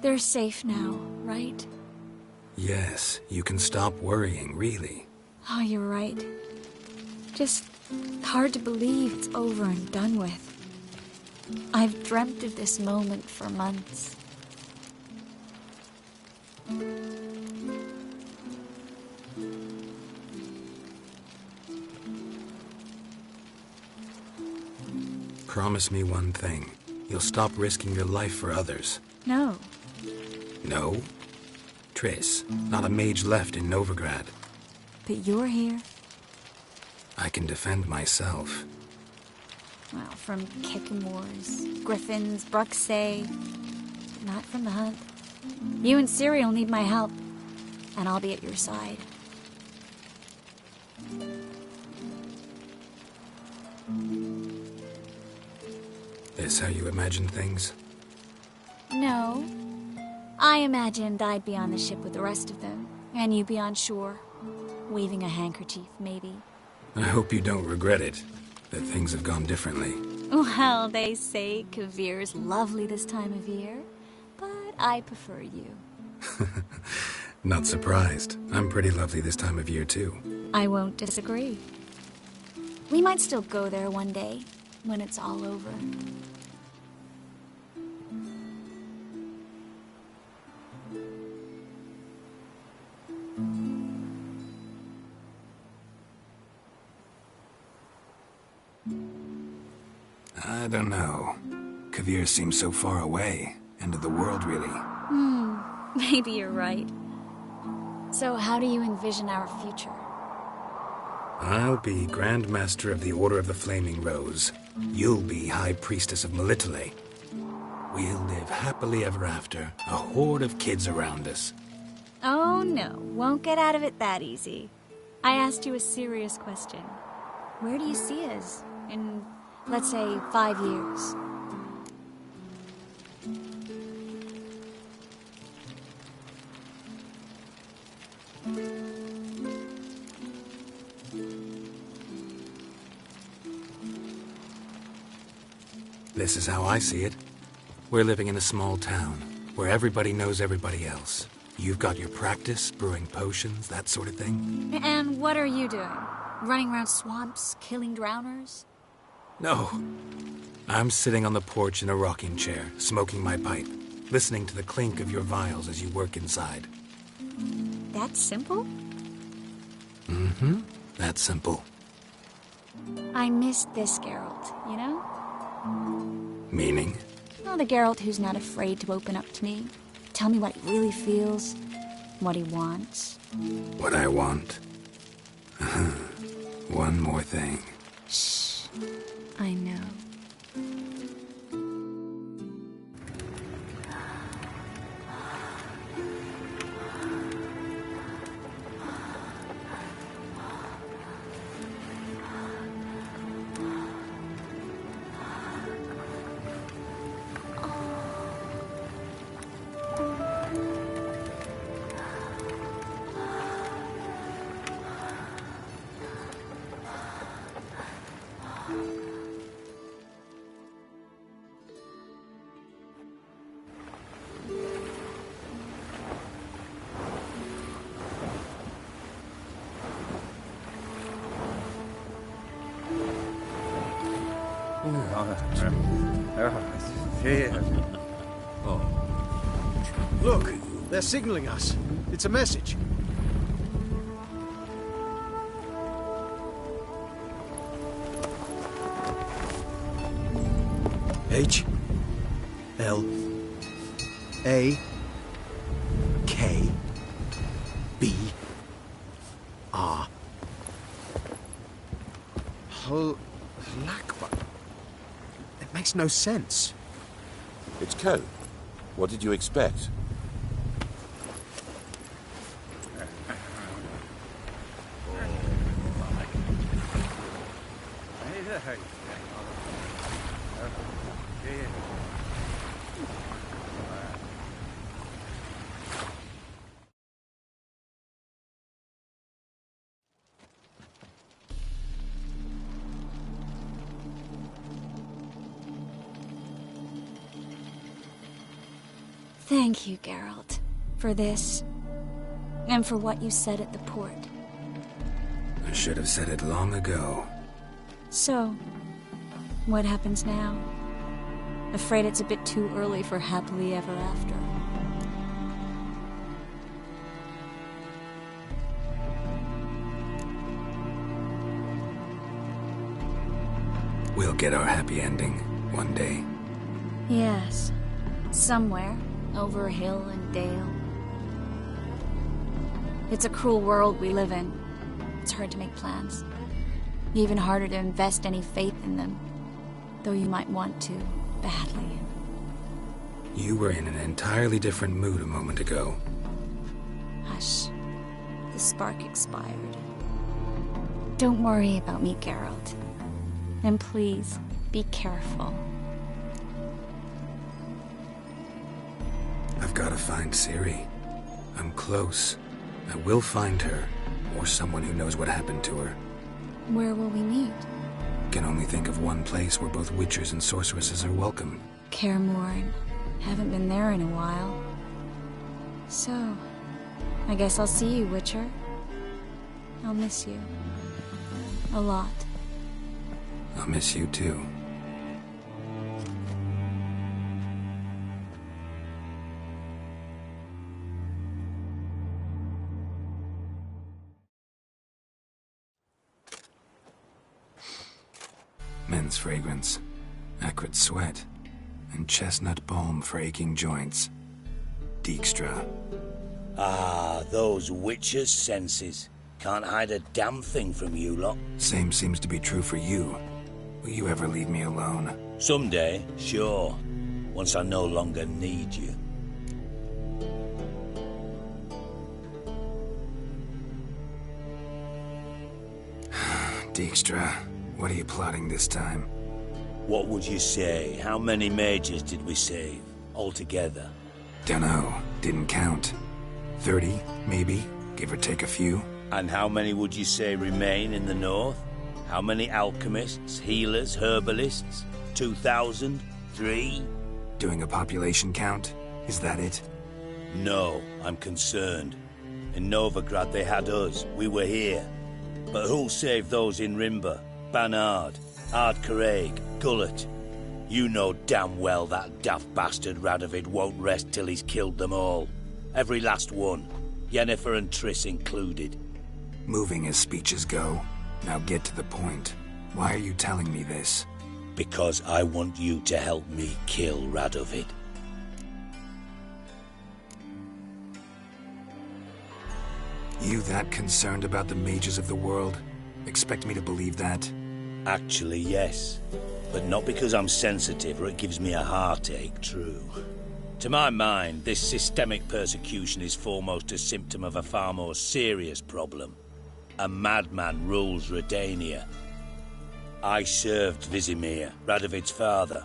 They're safe now, right? Yes, you can stop worrying, really. Oh, you're right. Just hard to believe it's over and done with. I've dreamt of this moment for months. Promise me one thing. You'll stop risking your life for others. No. No? Triss, not a mage left in Novigrad. But you're here? I can defend myself. Well, from Kickamores, Griffins, Bruxay, but not from the Hunt. You and Ciri will need my help, and I'll be at your side. This how you imagined things? No. I imagined I'd be on the ship with the rest of them, and you be on shore, waving a handkerchief, maybe. I hope you don't regret it, that things have gone differently. Well, they say Kavir's lovely this time of year, but I prefer you. Not surprised. I'm pretty lovely this time of year, too. I won't disagree. We might still go there one day, when it's all over. I don't know. Kavir seems so far away. End of the world, really. Maybe you're right. So how do you envision our future? I'll be Grand Master of the Order of the Flaming Rose. You'll be High Priestess of Melitele. We'll live happily ever after, a horde of kids around us. Oh no, won't get out of it that easy. I asked you a serious question. Where do you see us in, let's say, 5 years? This is how I see it. We're living in a small town, where everybody knows everybody else. You've got your practice, brewing potions, that sort of thing. And what are you doing? Running around swamps, killing drowners? No. I'm sitting on the porch in a rocking chair, smoking my pipe, listening to the clink of your vials as you work inside. That simple? Mm-hmm. That's simple. I missed this Geralt, you know? Meaning? Well, the Geralt who's not afraid to open up to me. Tell me what he really feels, what he wants. What I want? One more thing. Shh. I know. Look, they're signaling us. It's a message. H L A K B R Lakba. It makes no sense. It's code. What did you expect? Thank you, Geralt, for this, and for what you said at the port. I should have said it long ago. So, what happens now? Afraid it's a bit too early for happily ever after. We'll get our happy ending one day. Yes, somewhere, over hill and dale. It's a cruel world we live in. It's hard to make plans. Even harder to invest any faith in them, though you might want to, badly. You were in an entirely different mood a moment ago. Hush. The spark expired. Don't worry about me, Geralt. And please, be careful. I've got to find Ciri. I'm close. I will find her, or someone who knows what happened to her. Where will we meet? Can only think of one place where both witchers and sorceresses are welcome. Kaer Morhen. Haven't been there in a while. So, I guess I'll see you, Witcher. I'll miss you. A lot. I'll miss you too. Men's fragrance, acrid sweat, and chestnut balm for aching joints. Dijkstra. Ah, those witches' senses. Can't hide a damn thing from you lot. Same seems to be true for you. Will you ever leave me alone? Someday, sure. Once I no longer need you. Dijkstra, what are you plotting this time? What would you say? How many mages did we save, altogether? Dunno, didn't count. 30, maybe, give or take a few. And how many would you say remain in the north? How many alchemists, healers, herbalists? 2,000? 3? Doing a population count? Is that it? No, I'm concerned. In Novigrad they had us, we were here. But who'll save those in Rimba? Banard, Ardcaraig, Gullet? You know damn well that daft bastard Radovid won't rest till he's killed them all. Every last one. Yennefer and Triss included. Moving as speeches go. Now get to the point. Why are you telling me this? Because I want you to help me kill Radovid. You that concerned about the mages of the world? Expect me to believe that? Actually, yes. But not because I'm sensitive or it gives me a heartache, true. To my mind, this systemic persecution is foremost a symptom of a far more serious problem. A madman rules Redania. I served Vizimir, Radovid's father,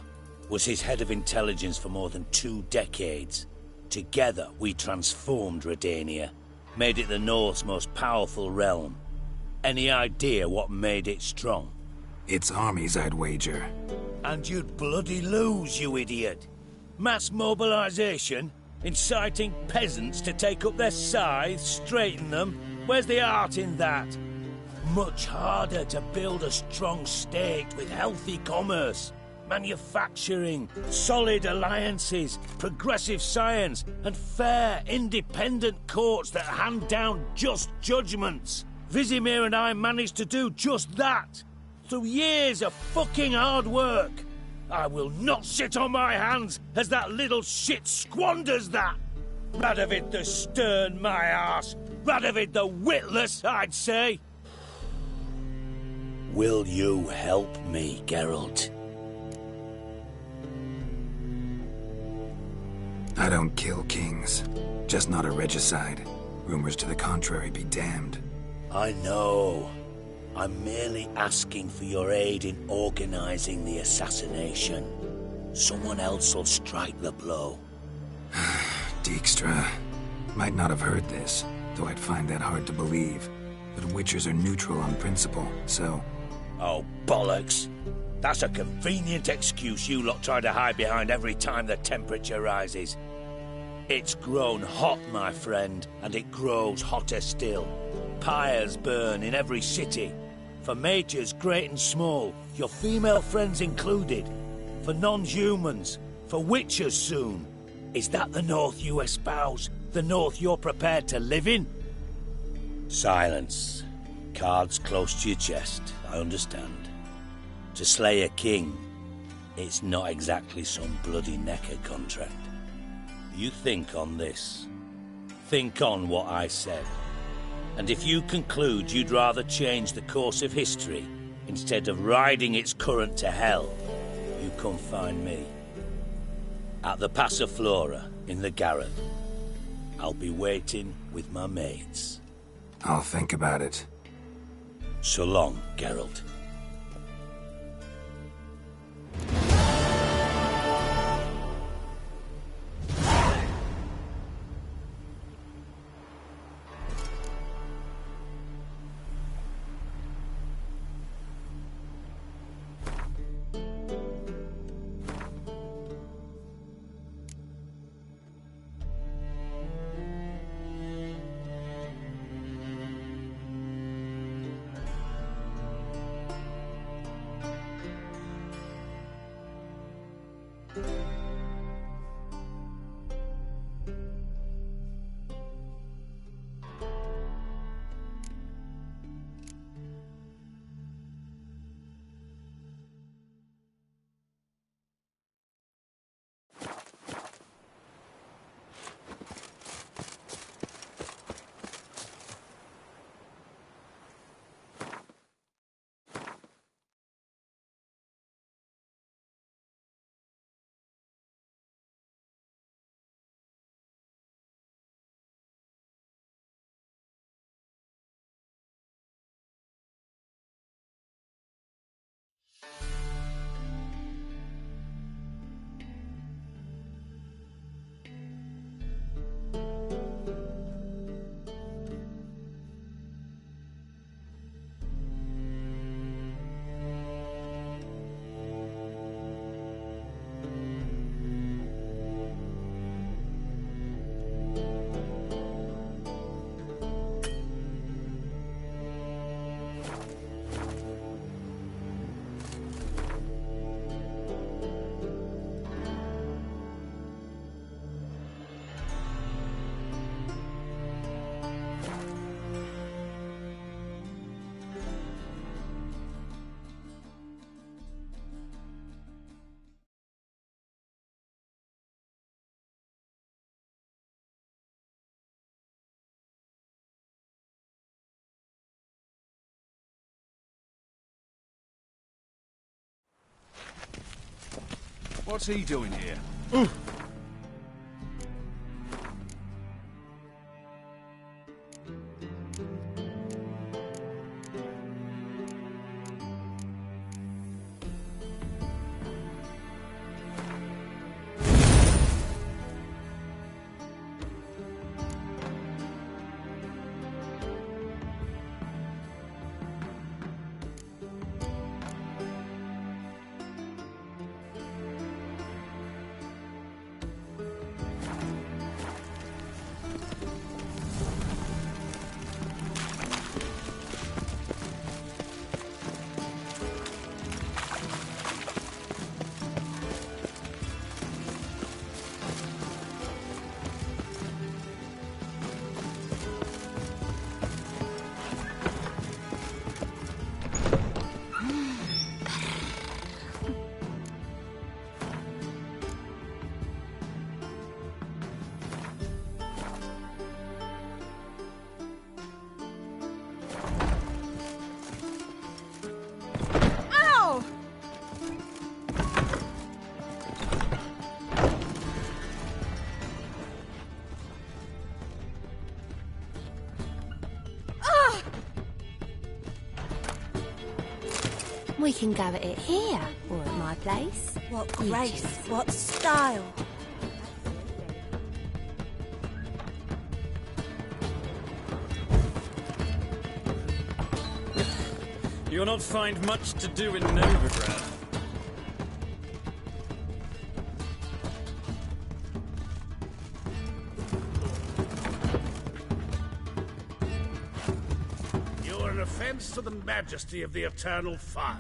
was his head of intelligence for more than 2 decades. Together, we transformed Redania, made it the North's most powerful realm. Any idea what made it strong? Its armies, I'd wager. And you'd bloody lose, you idiot. Mass mobilization, inciting peasants to take up their scythes, straighten them. Where's the art in that? Much harder to build a strong state with healthy commerce, manufacturing, solid alliances, progressive science, and fair, independent courts that hand down just judgments. Vizimir and I managed to do just that, through years of fucking hard work. I will not sit on my hands as that little shit squanders that. Radovid the stern, my arse. Radovid the witless, I'd say. Will you help me, Geralt? I don't kill kings. Just not a regicide. Rumors to the contrary be damned. I know. I'm merely asking for your aid in organizing the assassination. Someone else will strike the blow. Dijkstra. Might not have heard this, though I'd find that hard to believe. But witchers are neutral on principle, so... Oh, bollocks. That's a convenient excuse you lot try to hide behind every time the temperature rises. It's grown hot, my friend, and it grows hotter still. Pyres burn in every city. For majors great and small, your female friends included. For non-humans, for witchers soon. Is that the North you espouse? The North you're prepared to live in? Silence. Cards close to your chest, I understand. To slay a king, it's not exactly some bloody necker contract. You think on this. Think on what I said. And if you conclude you'd rather change the course of history instead of riding its current to hell, you come find me. At the Passiflora in the garret. I'll be waiting with my mates. I'll think about it. So long, Geralt. What's he doing here? We can go at it here, or at my place. What grace, what style. You'll not find much to do in Novigrad. thanks to the majesty of the eternal fire.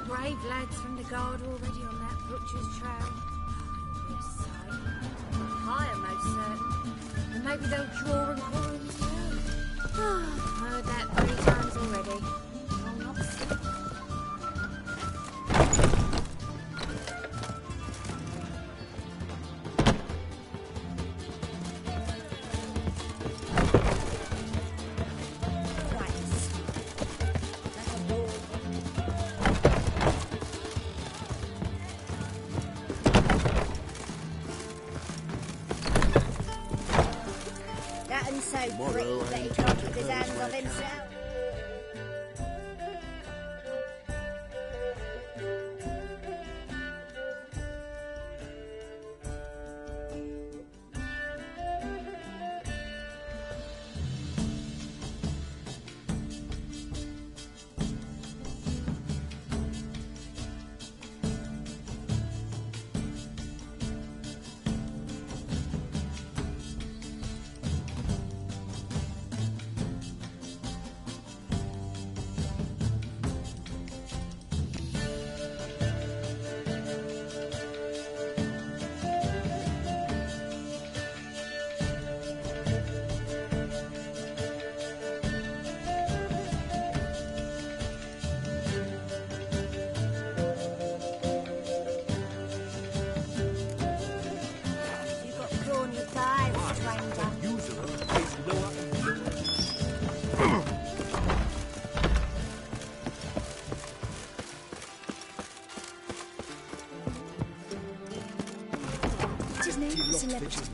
Brave lads from the guard already on that butcher's trail. Oh, it'll be a sight. Higher, most certain. And maybe they'll draw and quarrel as well. Oh, heard that 3 times already. Oh, not sick. So quick that he can't keep his hands off himself.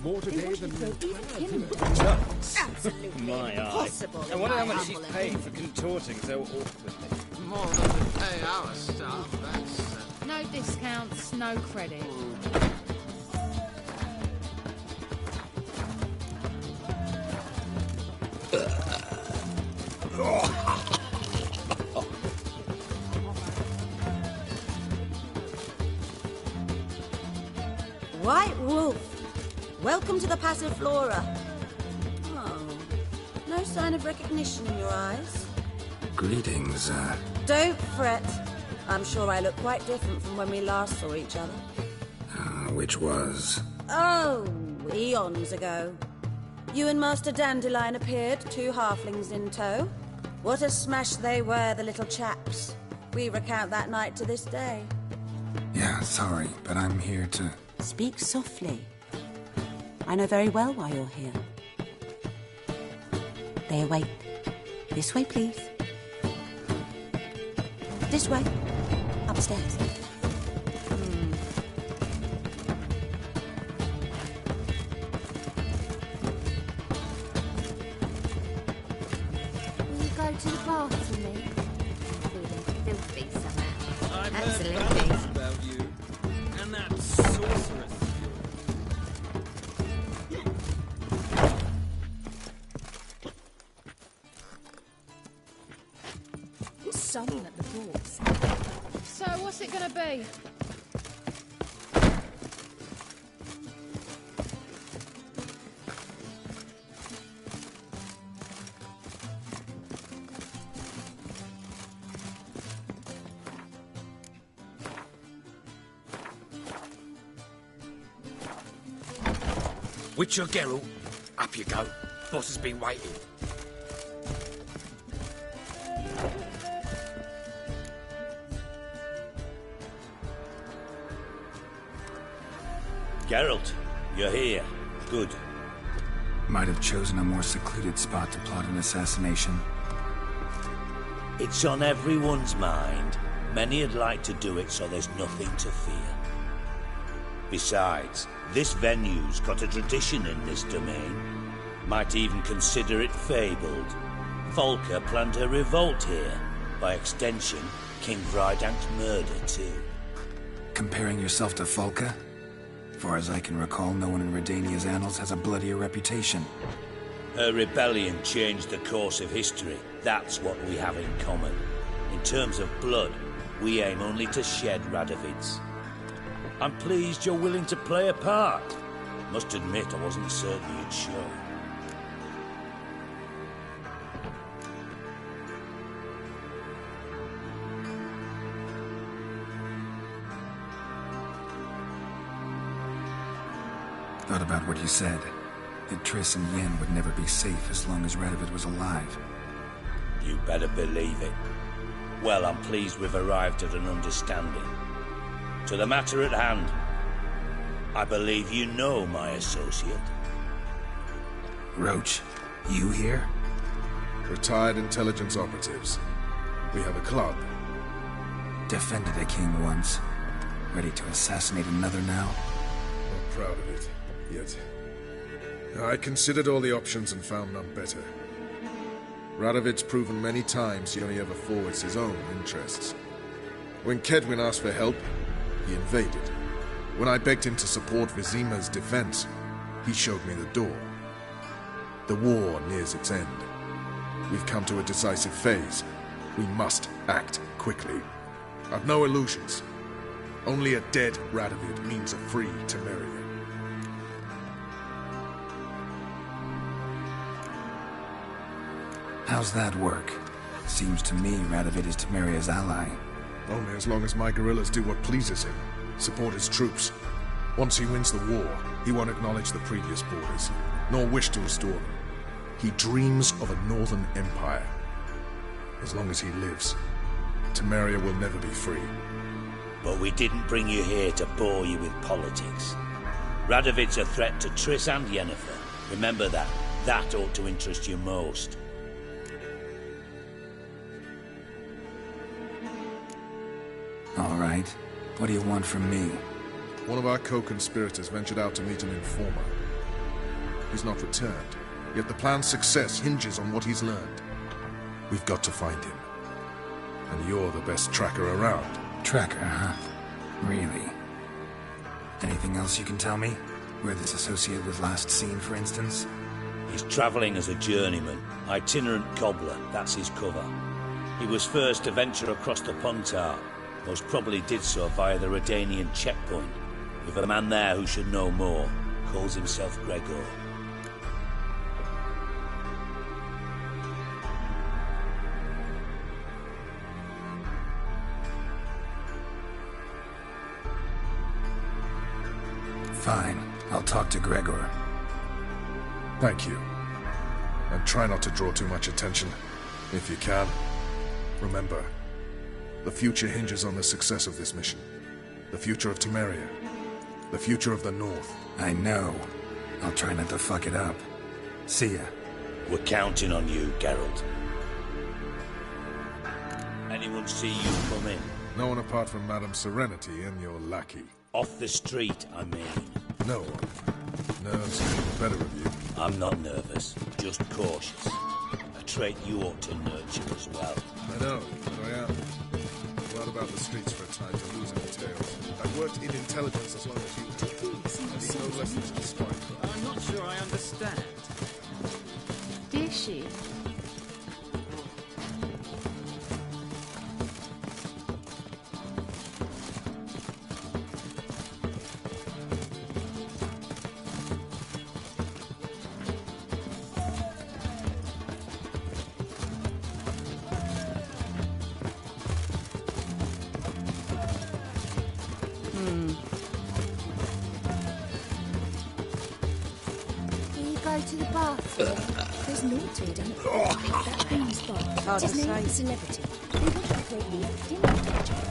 More today than Absolutely My eye. impossible. I wonder how much she's paid for contorting so awkwardly. More than to pay our staff, that's... No discounts, no credit. White Wolf, welcome to the Passiflora. Oh, no sign of recognition in your eyes. Greetings, Don't fret. I'm sure I look quite different from when we last saw each other. which was? Oh, eons ago. You and Master Dandelion appeared, 2 halflings in tow. What a smash they were, the little chaps. We recount that night to this day. Yeah, sorry, but I'm here to... Speak softly. I know very well why you're here. They await. This way, please. This way. Upstairs. Will you go to the bath with me? Feeling filthy somehow. I've heard Absolutely. ballads about you. And that sorceress. Someone at the doors. So, what's it gonna be? Witcher Geralt, up you go. Boss has been waiting. Geralt, you're here. Good. Might have chosen a more secluded spot to plot an assassination. It's on everyone's mind. Many would like to do it, so there's nothing to fear. Besides, this venue's got a tradition in this domain. Might even consider it fabled. Folka planned a revolt here. By extension, King Vrydank's murder, too. Comparing yourself to Folka? Far as I can recall, no one in Redania's annals has a bloodier reputation. Her rebellion changed the course of history. That's what we have in common. In terms of blood, we aim only to shed Radovid's. I'm pleased you're willing to play a part. Must admit, I wasn't certain you'd show. Thought about what you said. That Triss and Yen would never be safe as long as Radovid was alive. You better believe it. Well, I'm pleased we've arrived at an understanding. To the matter at hand, I believe you know my associate. Roach, you here? Retired intelligence operatives. We have a club. Defended a king once. Ready to assassinate another now? Not proud of it, yet. I considered all the options and found none better. Radovid's proven many times he only ever forwards his own interests. When Kedwin asked for help, he invaded. When I begged him to support Vizima's defense, he showed me the door. The war nears its end. We've come to a decisive phase. We must act quickly. I've no illusions. Only a dead Radovid means a free Temeria. How's that work? Seems to me Radovid is Temeria's ally. Only as long as my guerrillas do what pleases him. Support his troops. Once he wins the war, he won't acknowledge the previous borders, nor wish to restore them. He dreams of a northern empire. As long as he lives, Temeria will never be free. But we didn't bring you here to bore you with politics. Radovid's a threat to Triss and Yennefer. Remember that. That ought to interest you most. All right. What do you want from me? One of our co-conspirators ventured out to meet an informer. He's not returned, yet the plan's success hinges on what he's learned. We've got to find him. And you're the best tracker around. Tracker, huh? Really? Anything else you can tell me? Where this associate was last seen, for instance? He's travelling as a journeyman. Itinerant cobbler, that's his cover. He was first to venture across the Pontar. Most probably did so via the Redanian checkpoint. With a man there who should know more. Calls himself Gregor. Fine. I'll talk to Gregor. Thank you. And try not to draw too much attention, if you can. Remember, the future hinges on the success of this mission. The future of Temeria. The future of the North. I know. I'll try not to fuck it up. See ya. We're counting on you, Geralt. Anyone see you come in? No one apart from Madame Serenity and your lackey. Off the street, I mean. No one. Nerves get the better of you. I'm not nervous, just cautious. A trait you ought to nurture as well. I know, but I am. Not about the streets for a time to lose any tales. I worked in intelligence as long as you did. I need no lessons in spite. I'm not sure I understand. Is she? To the bath. There's naughty, don't there? That green spot. Hard to His name say. is Celebrity. They want to create me a dinner picture.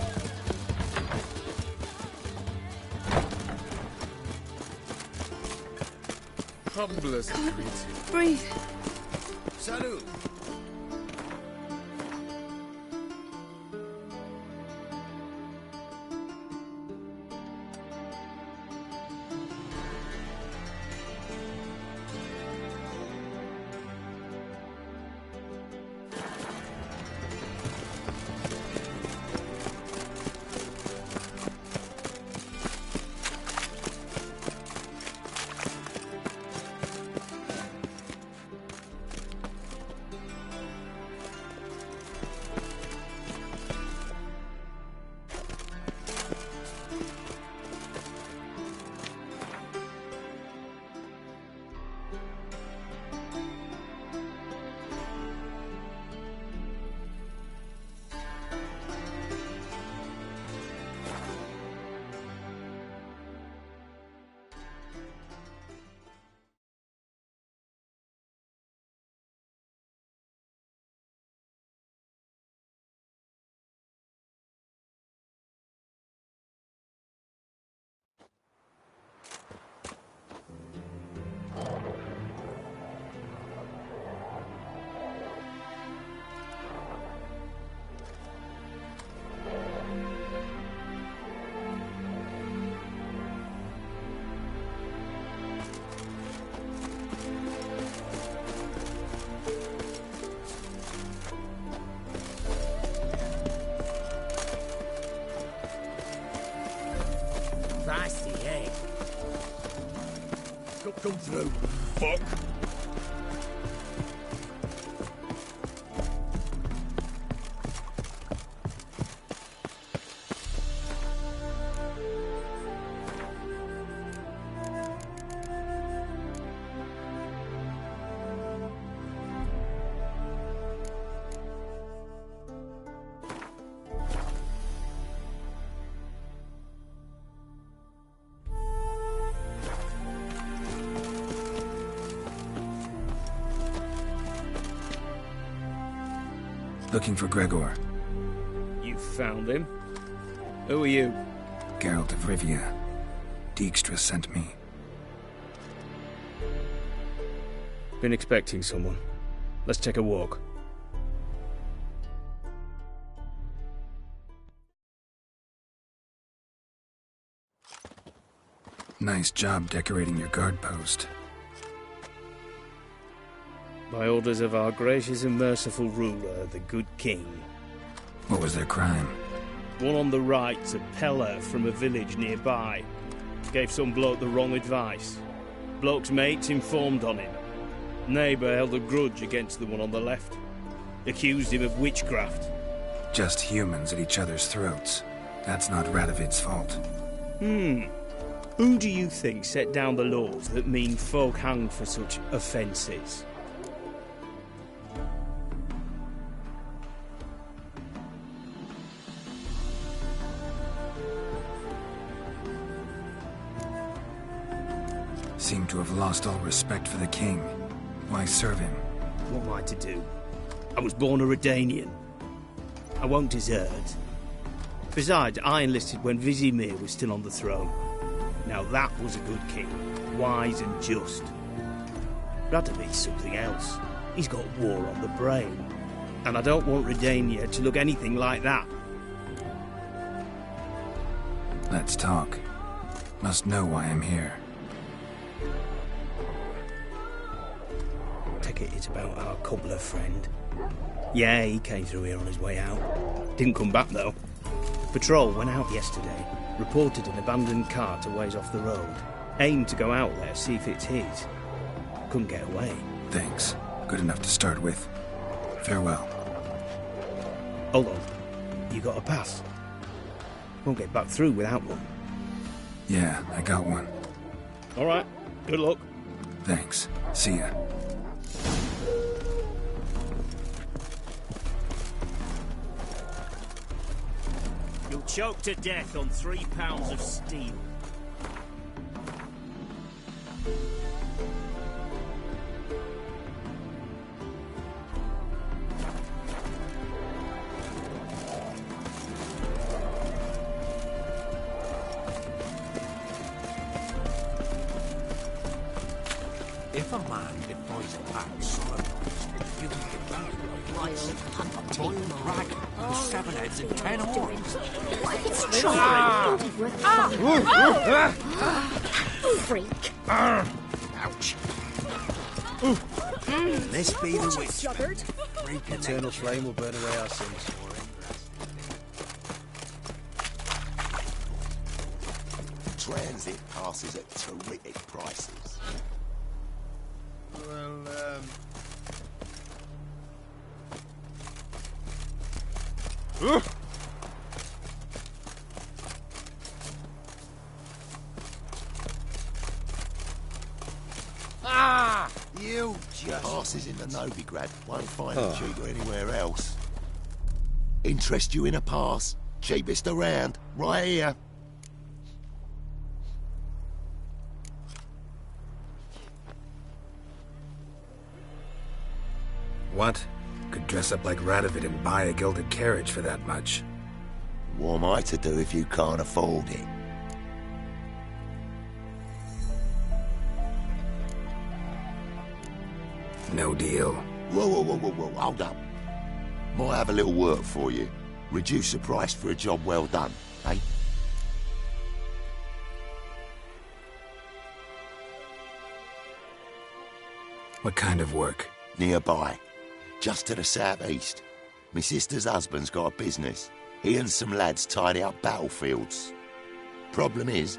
Humblest greeting. Breathe. Salut! Spicy, eh? Come through. Fuck. Looking for Gregor. You found him? Who are you? Geralt of Rivia. Dijkstra sent me. Been expecting someone. Let's take a walk. Nice job decorating your guard post. By orders of our gracious and merciful ruler, the good king. What was their crime? One on the right's a peller from a village nearby. Gave some bloke the wrong advice. Bloke's mates informed on him. Neighbour held a grudge against the one on the left. Accused him of witchcraft. Just humans at each other's throats. That's not Radovid's fault. Who do you think set down the laws that mean folk hanged for such offences? Seem to have lost all respect for the king. Why serve him? What am I to do? I was born a Redanian. I won't desert. Besides, I enlisted when Vizimir was still on the throne. Now that was a good king, wise and just. Radovid's something else. He's got war on the brain. And I don't want Redania to look anything like that. Let's talk. Must know why I'm here. Take it it's about our cobbler friend. Yeah, he came through here on his way out. Didn't come back, though. Patrol went out yesterday. Reported an abandoned cart a ways off the road. Aimed to go out there, see if it's his. Couldn't get away. Thanks. Good enough to start with. Farewell. Hold on. You got a pass? Won't get back through without one. Yeah, I got one. All right. Good luck. Thanks. See ya. You'll choke to death on 3 pounds of steel. If a man defies a pact solemnized, you can get that rag with 7 heads and 10 horns. Freak. Ouch. This be the witch. Eternal flame will burn away our sins. Transit passes at terrific prices. Well, You just... Passes in the Novigrad won't find them cheaper anywhere else. Interest you in a pass? Cheapest around, right here. What? Could dress up like Radovid and buy a gilded carriage for that much. What am I to do if you can't afford it? No deal. Whoa, hold up. Might have a little work for you. Reduce the price for a job well done, eh? What kind of work? Nearby. Just to the southeast. My sister's husband's got a business. He and some lads tidy up battlefields. Problem is,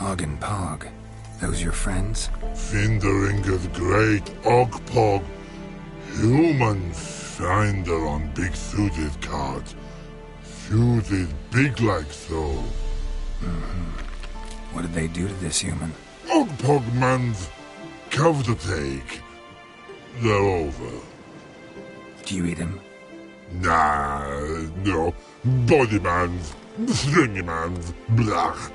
Og and Pog. Those your friends? Findering of great Ogpog. Human finder on big suited card. Suited big like so. What did they do to this human? Ogpog man's cover to take. They're over. Do you eat him? Nah, no. Body man's, stringy man's, blach.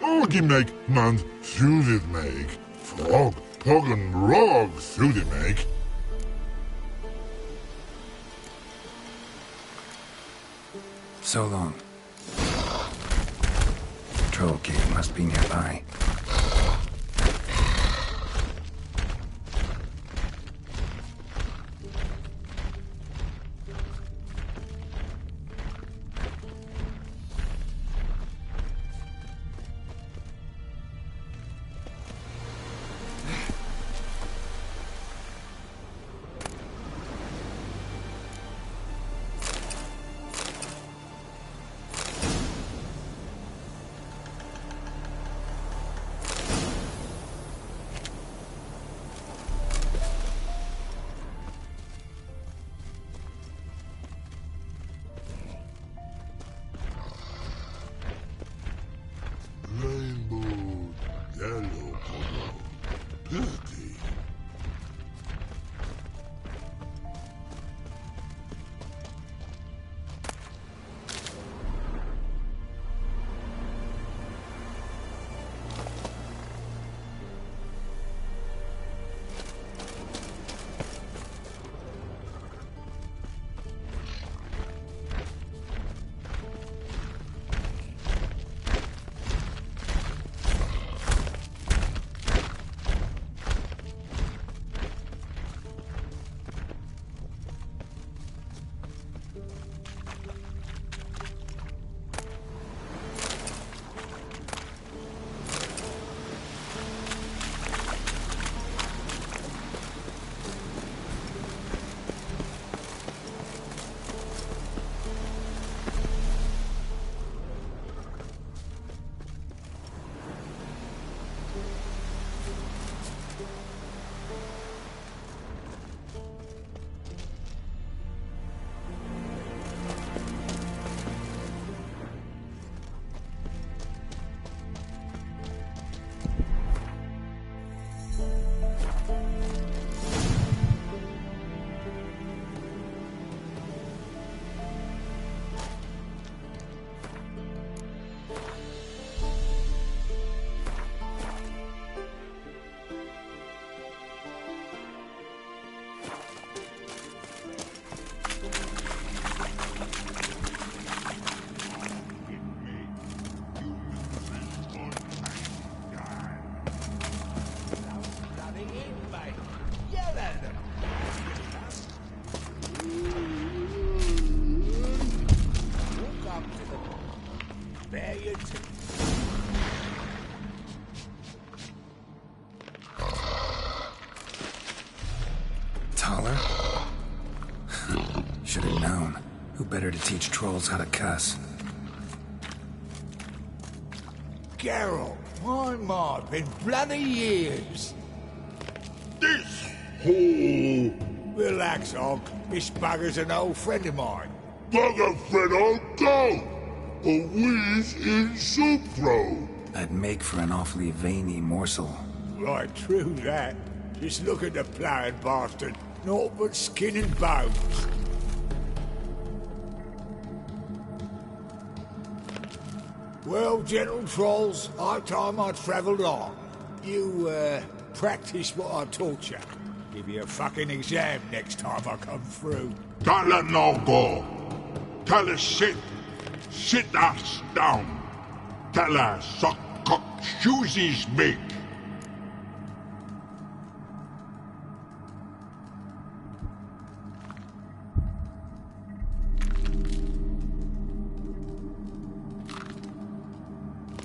Oggy make man's suited make. Frog, pog and rog suited make. So long. Troll cave must be nearby. Rainbow, yellow color, pretty. Taller? Should have known. Who better to teach trolls how to cuss? Geralt, my mod, been bloody years. This hole. Relax, Og. This bugger's an old friend of mine. Bugger friend I'll go. A wheeze in soup throw. I'd make for an awfully veiny morsel. Right, true that. Just look at the ploughing bastard. Naught but skin and bones. Well, gentle trolls, high time I travelled on. You, practice what I taught you. Give you a fucking exam next time I come through. Don't let no go. Tell her sit. Sit ass down. Tell her suck cock shoesies make.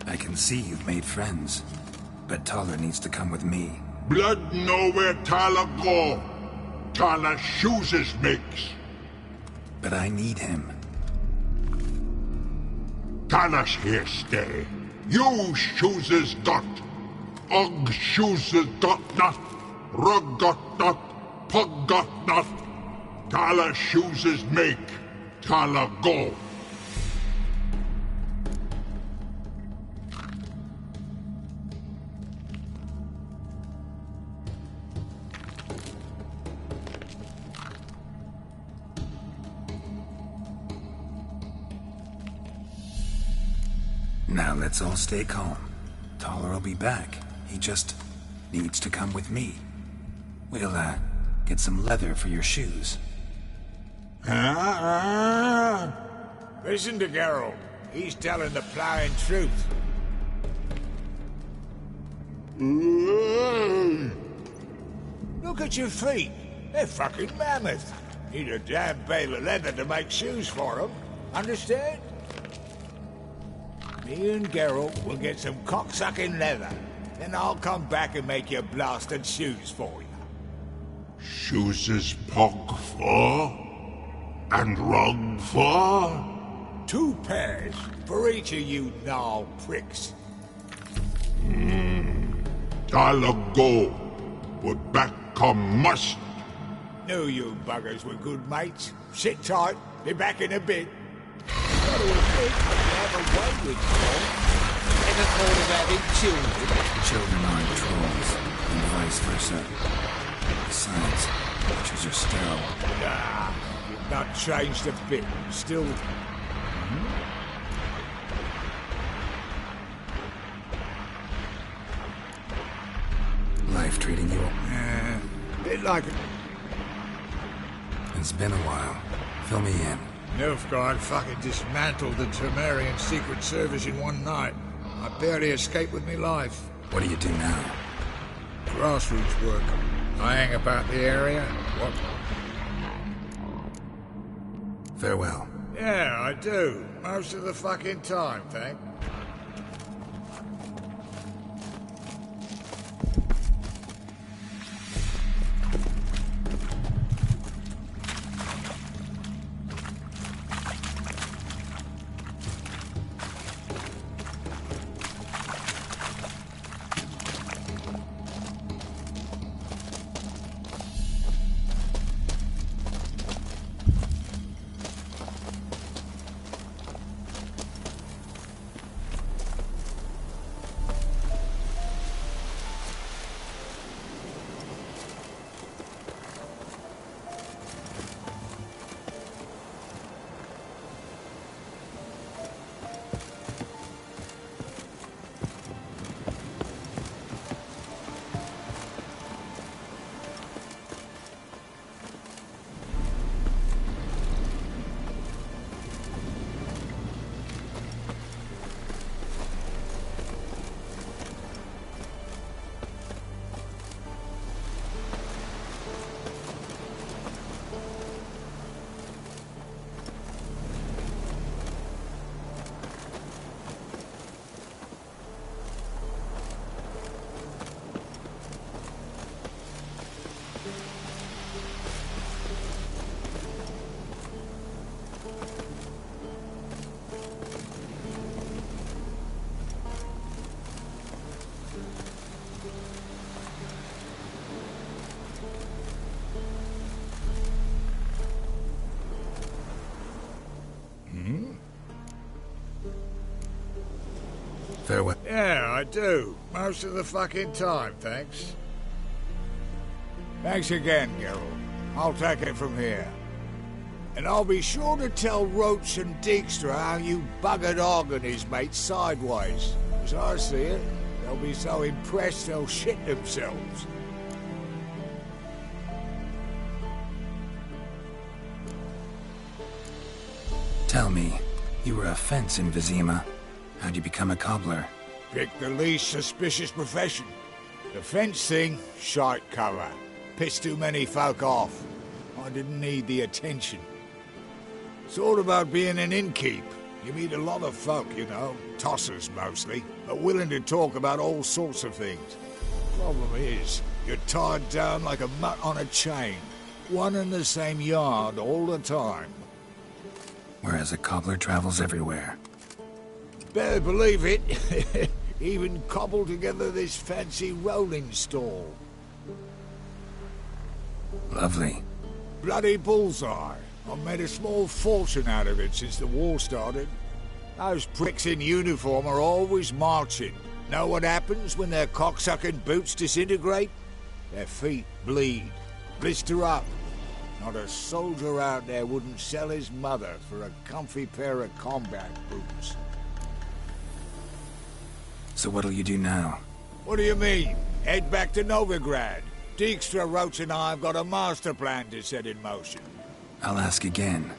I can see you've made friends, but Taller needs to come with me. Blood know where Tyler go. Tyler shoes makes. But I need him. Tyler's here stay. You chooses dot. Og chooses dot not. Rug got not. Pug got not. Tala chooses make. Tala go. Now let's all stay calm. Taller will be back. He just needs to come with me. We'll, get some leather for your shoes. Listen to Geralt. He's telling the plowing truth. Look at your feet. They're fucking mammoth. Need a damn bale of leather to make shoes for them. Understand? Me and Geralt will get some cocksucking leather. Then I'll come back and make your blasted shoes for you. Shoes is pog for? And rug for? 2 pairs for each of you gnarl pricks. Tala go. But back come must. Knew you buggers were good mates. Sit tight. Be back in a bit. Got to admit, you have a way with trolls. Ever thought of having children? Children aren't trolls, and vice versa. Besides, witches are sterile. Nah, you've not changed a bit. Still... Life treating you? Bit like it. It's been a while. Fill me in. Nilfgaard fucking dismantled the Temerian Secret Service in one night. I barely escaped with me life. What do you do now? Grassroots work. I hang about the area. What? Farewell. Yeah, I do. Most of the fucking time, thank. Farewell. Yeah, I do. Most of the fucking time, thanks. Thanks again, Geralt. I'll take it from here. And I'll be sure to tell Roach and Dijkstra how you buggered Og and his mates sideways. As I see it, they'll be so impressed they'll shit themselves. Tell me, you were a fence in Vizima. How'd you become a cobbler? Pick the least suspicious profession. The fence thing, shite cover. Pissed too many folk off. I didn't need the attention. It's all about being an innkeep. You meet a lot of folk, you know, tossers mostly, but willing to talk about all sorts of things. Problem is, you're tied down like a mutt on a chain. One and the same yard all the time. Whereas a cobbler travels everywhere. Better believe it. Even cobbled together this fancy rolling stall. Lovely. Bloody bullseye. I've made a small fortune out of it since the war started. Those pricks in uniform are always marching. Know what happens when their cocksucking boots disintegrate? Their feet bleed, blister up. Not a soldier out there wouldn't sell his mother for a comfy pair of combat boots. So what'll you do now? What do you mean? Head back to Novigrad. Dijkstra Roach and I have got a master plan to set in motion. I'll ask again.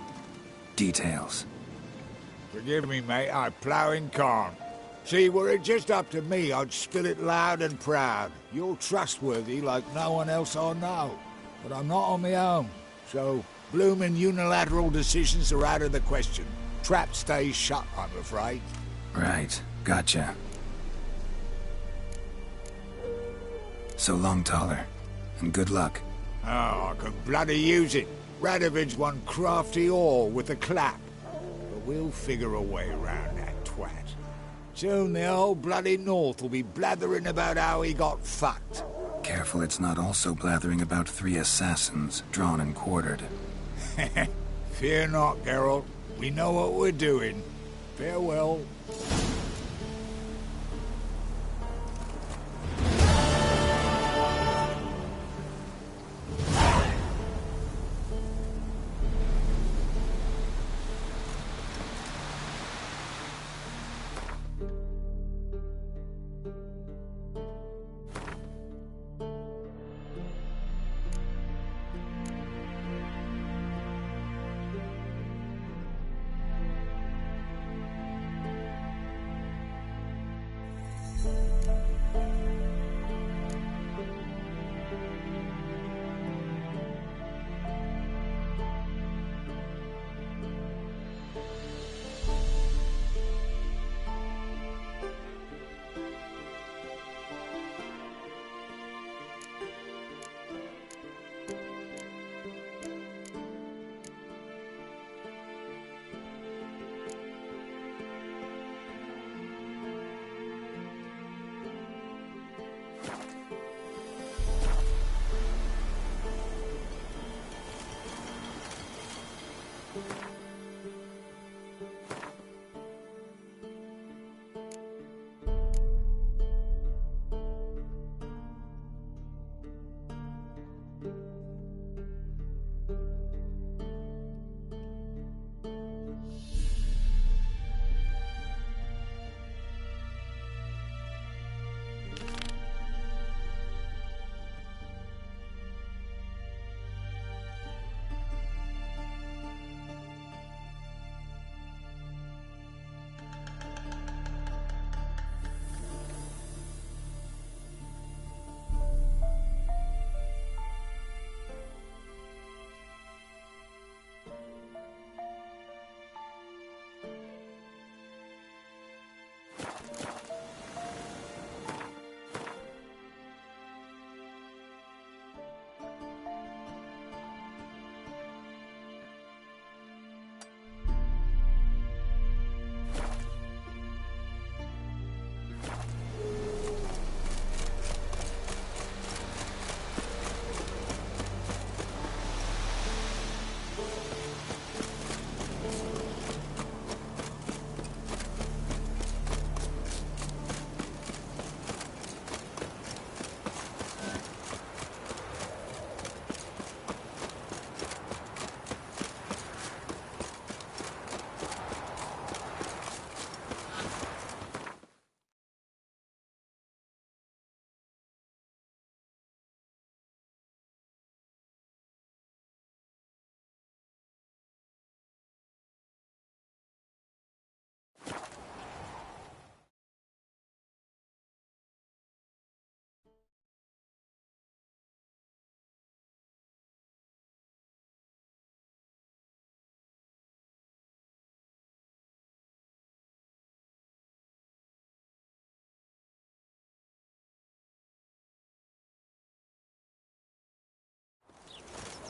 Details. Forgive me, mate, I plough in calm. See, were it just up to me, I'd spill it loud and proud. You're trustworthy like no one else I know. But I'm not on my own, so bloomin' unilateral decisions are out of the question. Trap stays shut, I'm afraid. Right, gotcha. So long, Taller, and good luck. Oh, I could bloody use it. Radovid's one crafty ore with a clap. But we'll figure a way around that twat. Soon the whole bloody North will be blathering about how he got fucked. Careful it's not also blathering about 3 assassins, drawn and quartered. Fear not, Geralt. We know what we're doing. Farewell.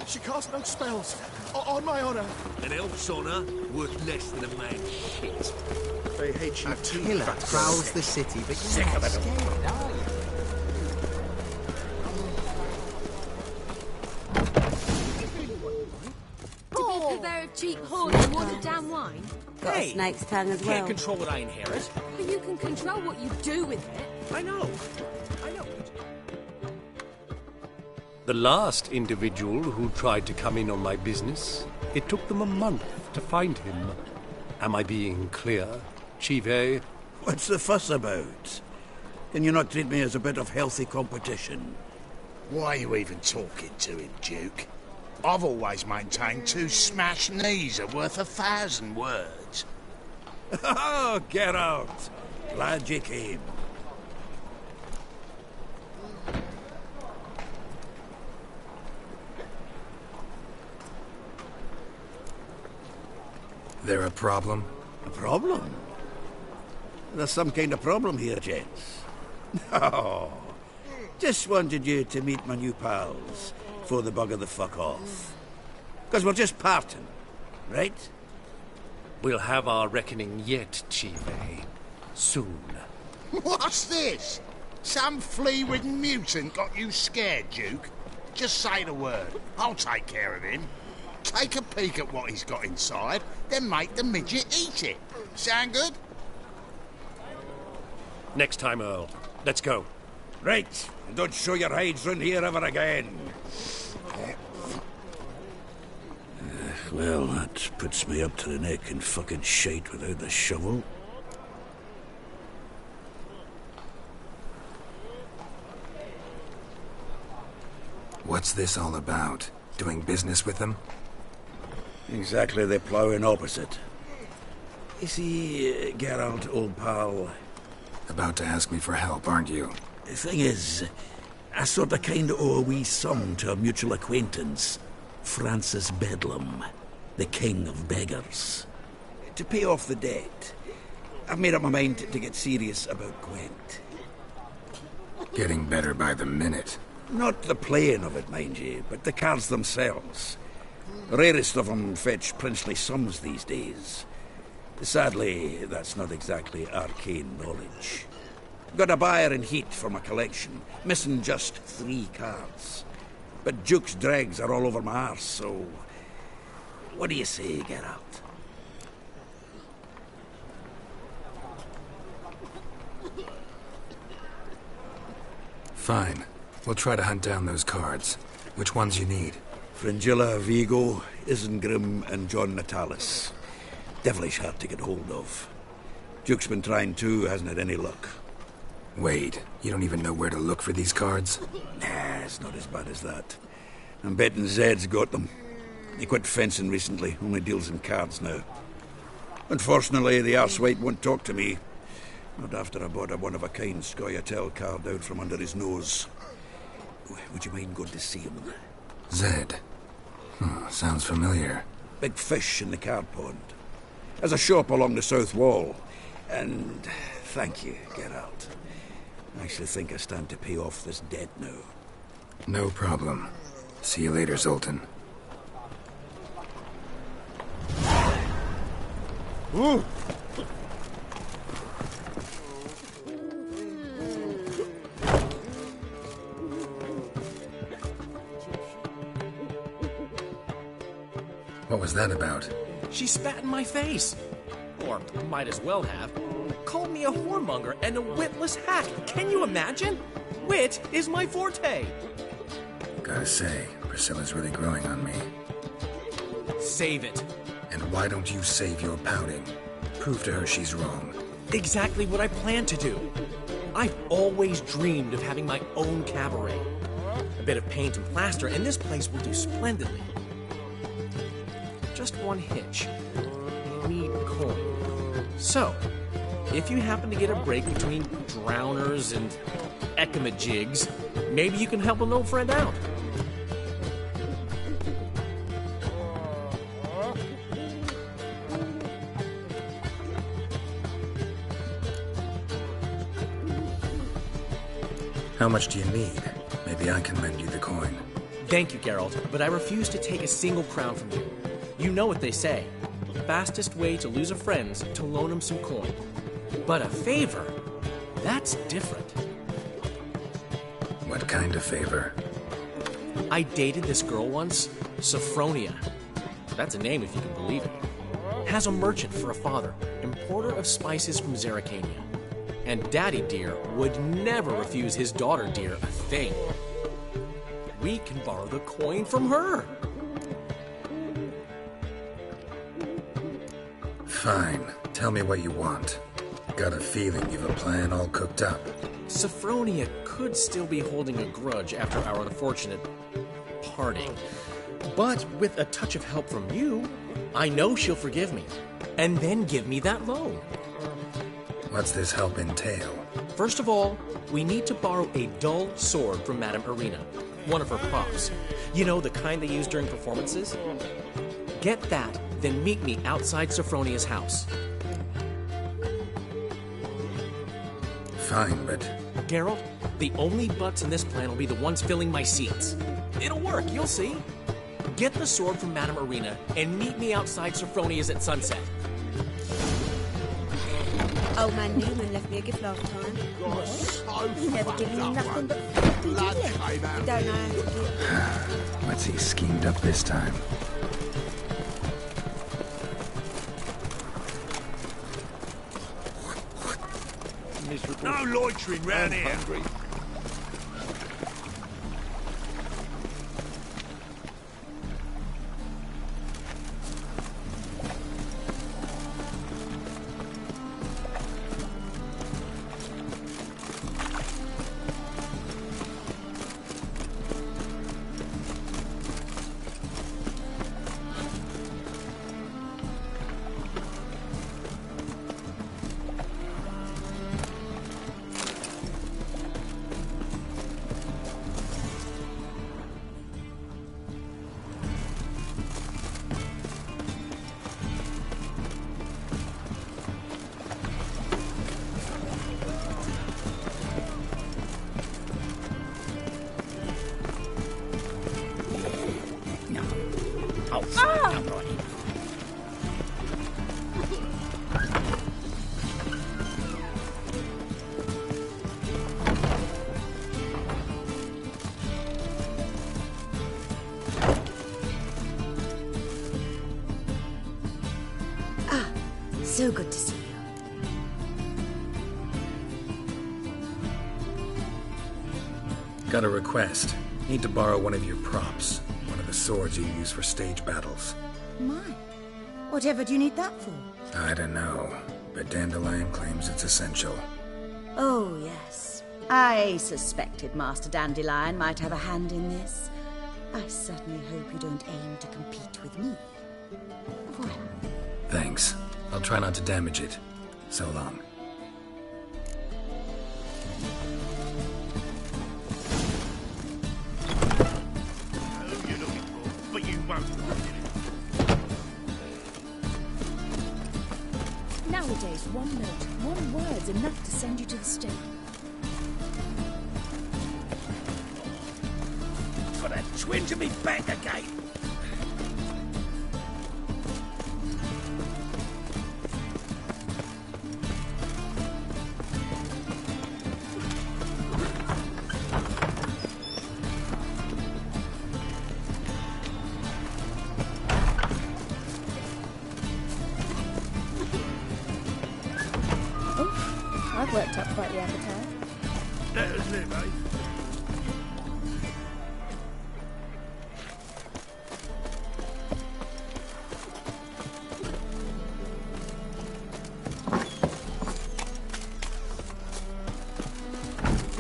She casts no spells. On my honor. An elf's honor worth less than a man's shit. They hate you too. Killer prowls the city, but Sick you're of not it all. scared, are you? To be there a cheap horse and watered down wine? Got a snake's tongue as well. Can't control what I inherit. But you can control what you do with it. I know. The last individual who tried to come in on my business, it took them a month to find him. Am I being clear, Chive? What's the fuss about? Can you not treat me as a bit of healthy competition? Why are you even talking to him, Duke? I've always maintained 2 smashed knees are worth 1,000 words. Oh, get out! Glad you came. There a problem? A problem? There's some kind of problem here, gents. Oh, just wanted you to meet my new pals before they bugger the fuck off. Because we're just parting, right? We'll have our reckoning yet, Chive. Soon. What's this? Some flea-ridden mutant got you scared, Duke? Just say the word. I'll take care of him. Take a peek at what he's got inside, then make the midget eat it. Sound good? Next time, Earl. Let's go. Right. And don't show your hides round here ever again. Well, that puts me up to the neck in fucking shite without the shovel. What's this all about? Doing business with them? Exactly the ploughing opposite. You see, Geralt, old pal... About to ask me for help, aren't you? The thing is, I sort of kind of owe a wee sum to a mutual acquaintance, Francis Bedlam, the king of beggars. To pay off the debt, I've made up my mind to get serious about Gwent. Getting better by the minute. Not the playing of it, mind you, but the cards themselves. The rarest of them fetch princely sums these days. Sadly, that's not exactly arcane knowledge. Got a buyer in heat for my collection, missing just 3 cards. But Duke's dregs are all over my arse, so... What do you say, Geralt? Fine. We'll try to hunt down those cards. Which ones you need? Fringilla, Vigo, Isengrim, and John Natalis. Devilish hard to get hold of. Duke's been trying too, hasn't had any luck. Wait, you don't even know where to look for these cards? Nah, it's not as bad as that. I'm betting Zed's got them. He quit fencing recently, only deals in cards now. Unfortunately, the arsewite won't talk to me. Not after I bought a one-of-a-kind Scoia'tael card out from under his nose. Would you mind going to see him? Zed. Sounds familiar. Big fish in the card pond. Has a shop along the south wall. And thank you, Geralt. I actually think I stand to pay off this debt now. No problem. See you later, Zoltan. Ooh. What was that about? She spat in my face. Or might as well have. Called me a whoremonger and a witless hack. Can you imagine? Wit is my forte. Gotta say, Priscilla's really growing on me. Save it. And why don't you save your pouting? Prove to her she's wrong. Exactly what I plan to do. I've always dreamed of having my own cabaret. A bit of paint and plaster, and this place will do splendidly. Just one hitch. I need coin. So, if you happen to get a break between drowners and ecamajigs, maybe you can help an old friend out. How much do you need? Maybe I can lend you the coin. Thank you, Geralt, but I refuse to take a single crown from you. You know what they say. The fastest way to lose a friend's to loan him some coin. But a favor? That's different. What kind of favor? I dated this girl once, Sophronia. That's a name if you can believe it. Has a merchant for a father, importer of spices from Zerrikania. And Daddy Dear would never refuse his daughter Dear a thing. We can borrow the coin from her. Fine. Tell me what you want. Got a feeling you've a plan all cooked up. Sophronia could still be holding a grudge after our unfortunate parting. But with a touch of help from you, I know she'll forgive me. And then give me that loan. What's this help entail? First of all, we need to borrow a dull sword from Madame Irina, one of her props. You know, the kind they use during performances? Get that, then meet me outside Sophronia's house. Fine, but... Geralt, the only butts in this plan will be the ones filling my seats. It'll work, you'll see. Get the sword from Madame Irina and meet me outside Sophronia's at sunset. Old man Newman left me a gift last time. He never given me nothing but fucking did he? Don't know how to give. What's he schemed up this time? No loitering round here. Hungry. So good to see you. Got a request. Need to borrow one of your props. One of the swords you use for stage battles. My. Whatever do you need that for? I don't know, but Dandelion claims it's essential. Oh, yes. I suspected Master Dandelion might have a hand in this. I certainly hope you don't aim to compete with me. Voilà. Thanks. I'll try not to damage it. So long. Who you looking for? But you won't find it. Nowadays, one note, one word's enough to send you to the stake. Got a twinge of me back again. I've worked up quite the appetite. Let us live, eh?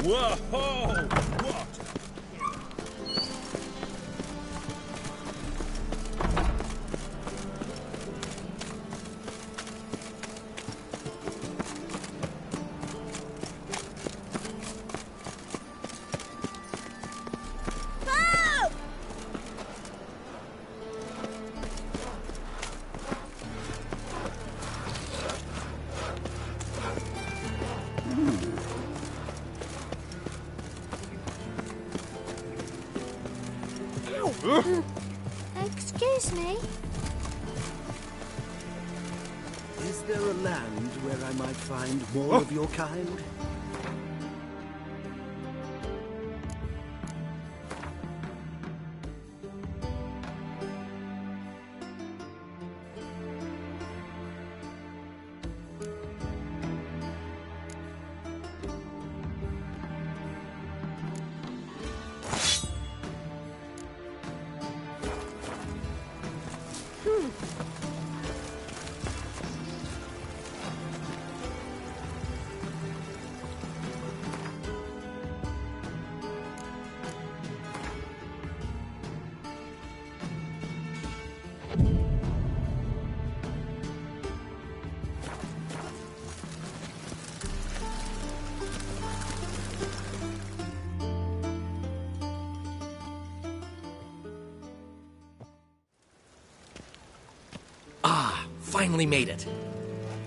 Whoa! What? Excuse me? Is there a land where I might find more of your kind? Finally made it.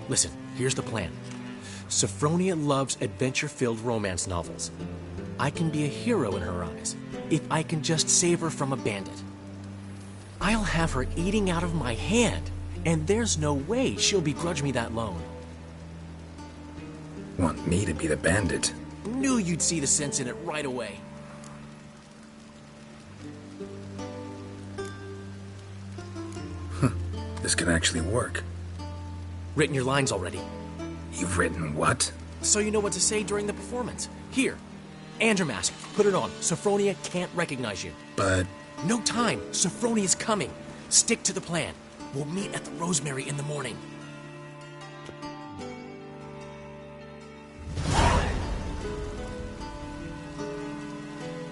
Listen, here's the plan. Sophronia loves adventure-filled romance novels. I can be a hero in her eyes if I can just save her from a bandit. I'll have her eating out of my hand, and there's no way she'll begrudge me that loan. Want me to be the bandit? Knew you'd see the sense in it right away. This can actually work. Written your lines already. You've written what? So you know what to say during the performance. Here, and your mask. Put it on. Sophronia can't recognize you. But... No time. Sophronia's coming. Stick to the plan. We'll meet at the Rosemary in the morning.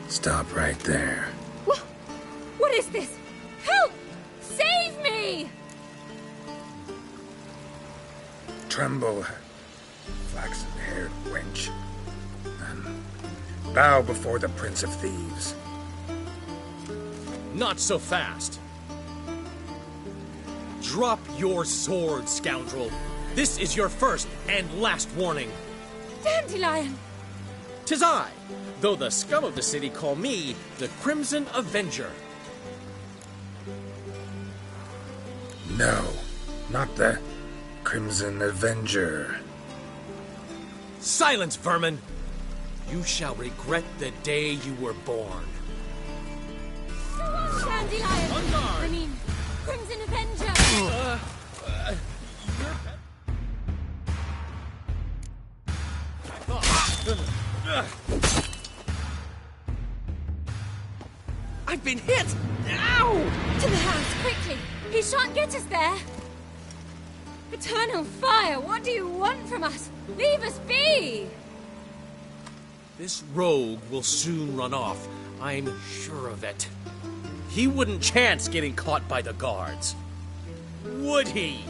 Stop right there. What is this? Help! Save me! Tremble, flaxen-haired wench, and bow before the Prince of Thieves. Not so fast. Drop your sword, scoundrel. This is your first and last warning. Dandelion! 'Tis I, though the scum of the city call me the Crimson Avenger. No, not the Crimson Avenger. Silence, vermin! You shall regret the day you were born. Dandelion! On guard! I mean, Crimson Avenger! I've been hit! Ow! To the house, quickly! He shan't get us there! Eternal fire, what do you want from us? Leave us be! This rogue will soon run off. I'm sure of it. He wouldn't chance getting caught by the guards. Would he?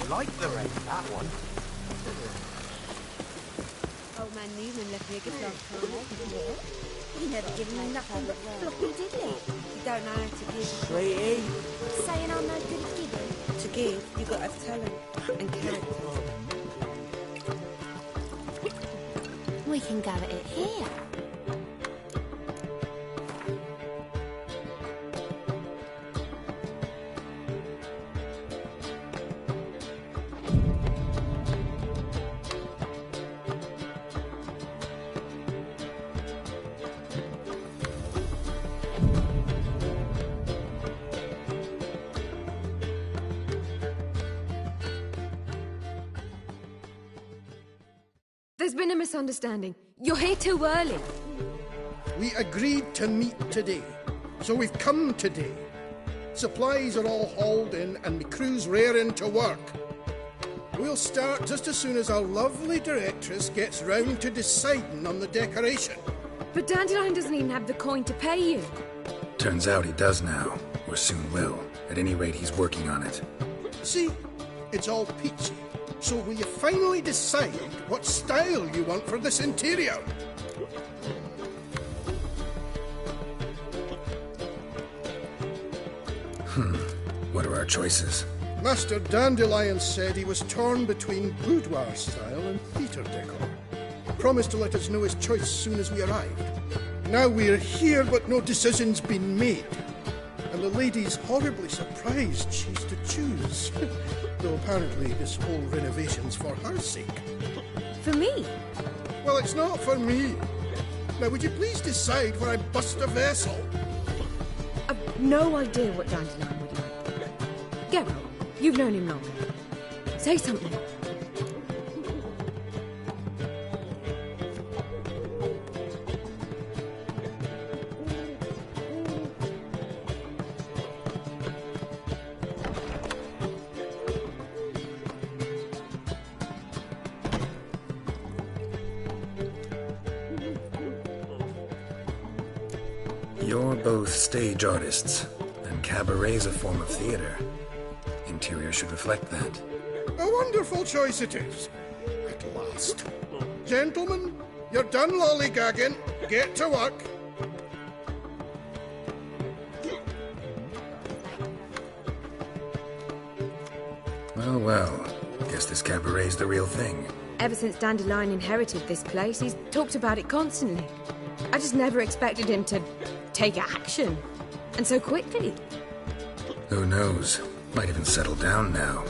like the red, that one. Old man Newman left me a gift last time. He never given me nothing but floppy, did he? You don't know how to give. Sweetie. Saying I'm no good at giving. To give, you got to have talent and character. We can go at it here. There's been a misunderstanding. You're here too early. We agreed to meet today, so we've come today. Supplies are all hauled in and the crew's raring to work. We'll start just as soon as our lovely directress gets round to deciding on the decoration. But Dandelion doesn't even have the coin to pay you. Turns out he does now, or soon will. At any rate, he's working on it. See, it's all peachy. So will you finally decide what style you want for this interior? What are our choices? Master Dandelion said he was torn between boudoir style and theatre decor. Promised to let us know his choice as soon as we arrived. Now we're here, but no decision's been made. And the lady's horribly surprised she's to choose. Though apparently this whole renovation's for her sake. For me? Well, it's not for me. Now, would you please decide where I bust a vessel? I've no idea what Dandelion would like. Geralt, you've known him longer. Say something. You're both stage artists, and cabaret's a form of theater. Interior should reflect that. A wonderful choice it is. At last. Gentlemen, you're done lollygagging. Get to work. Well, well. Guess this cabaret's the real thing. Ever since Dandelion inherited this place, he's talked about it constantly. I just never expected him to take action. And so quickly. Who knows? Might even settle down now.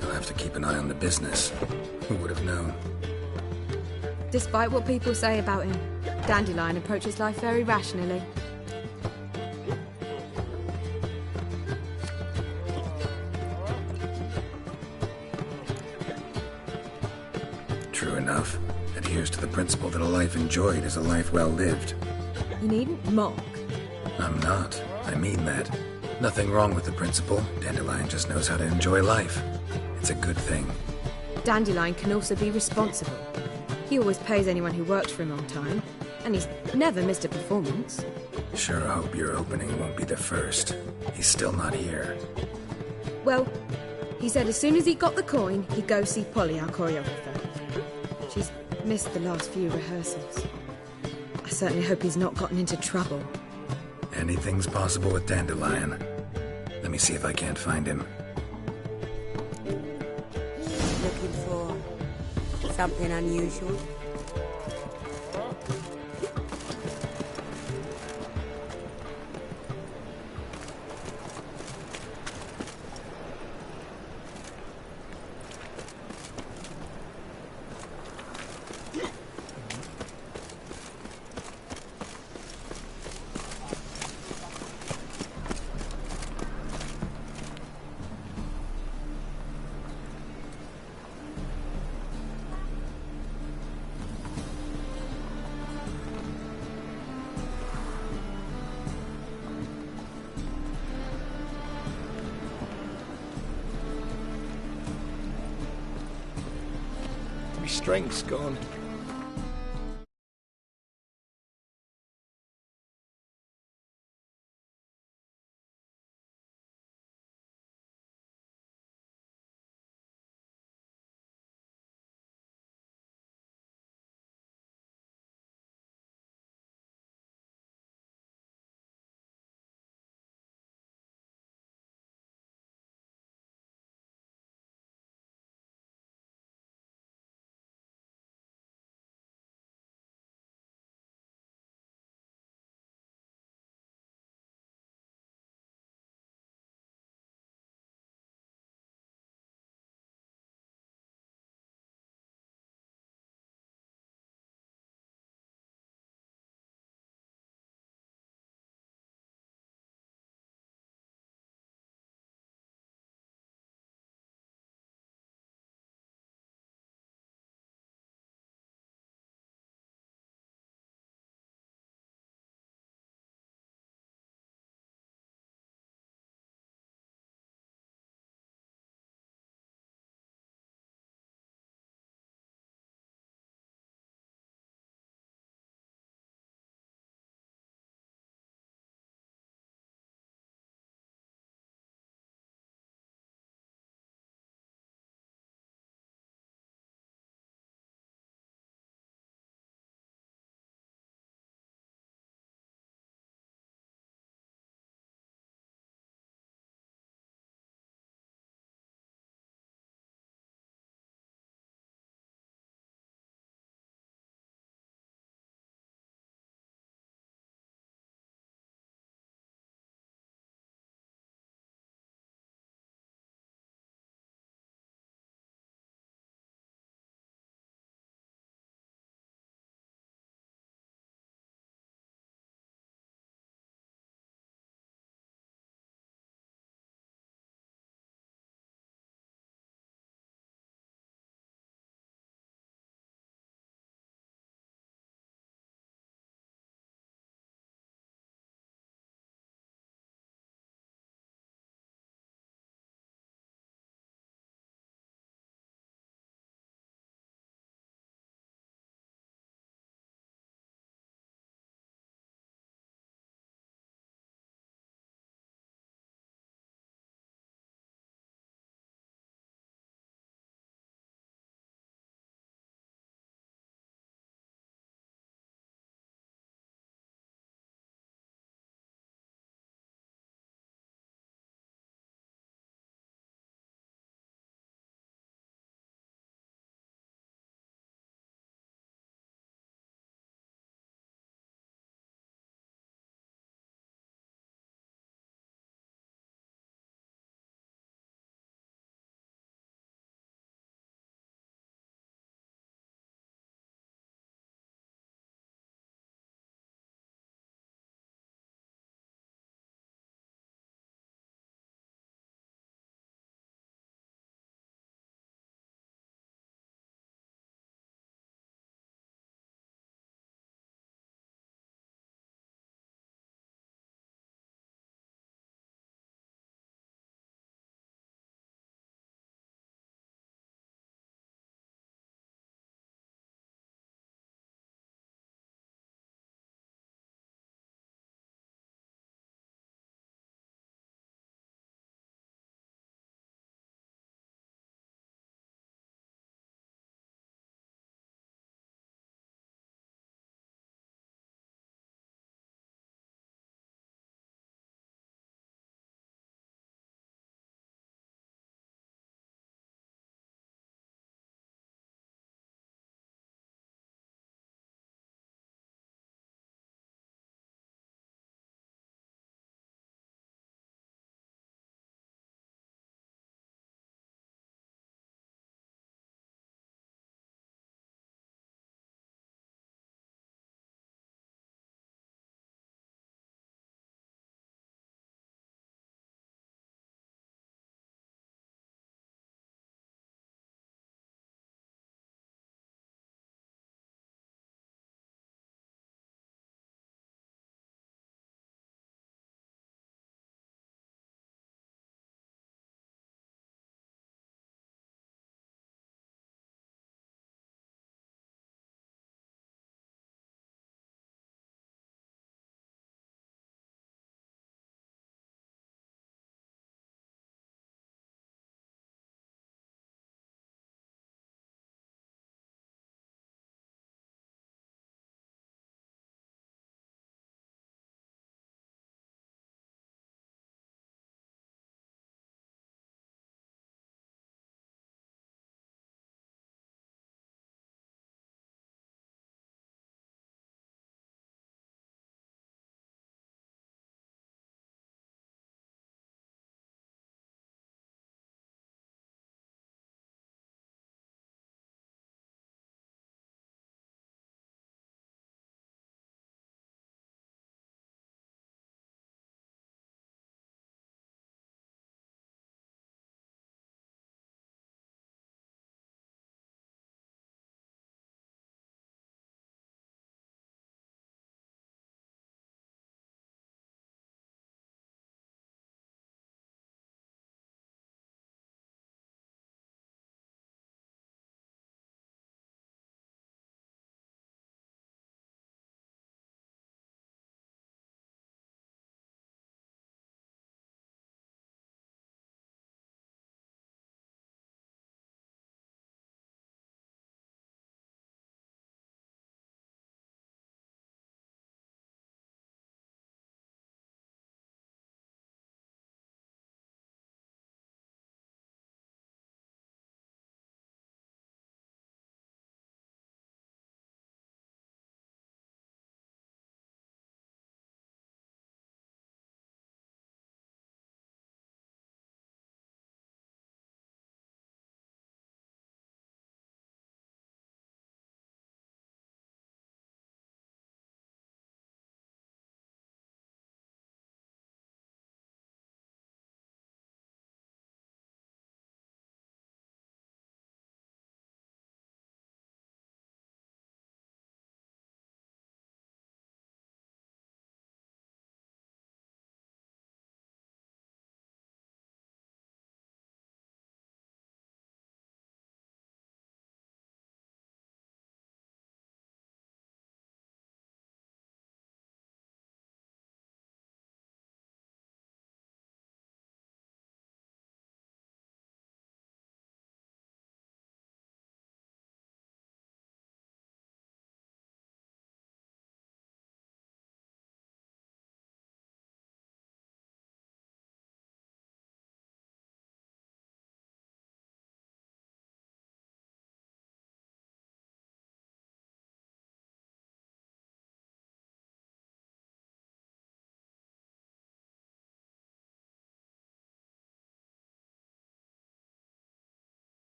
He'll have to keep an eye on the business. Who would have known? Despite what people say about him, Dandelion approaches life very rationally. True enough. Adheres to the principle that a life enjoyed is a life well lived. You needn't mock. I'm not. I mean that. Nothing wrong with the principle. Dandelion just knows how to enjoy life. It's a good thing. Dandelion can also be responsible. He always pays anyone who works for him on time, and he's never missed a performance. Sure hope your opening won't be the first. He's still not here. Well, he said as soon as he got the coin, he'd go see Polly, our choreographer. She's missed the last few rehearsals. I certainly hope he's not gotten into trouble. Anything's possible with Dandelion. Let me see if I can't find him. Looking for something unusual? My strength's gone.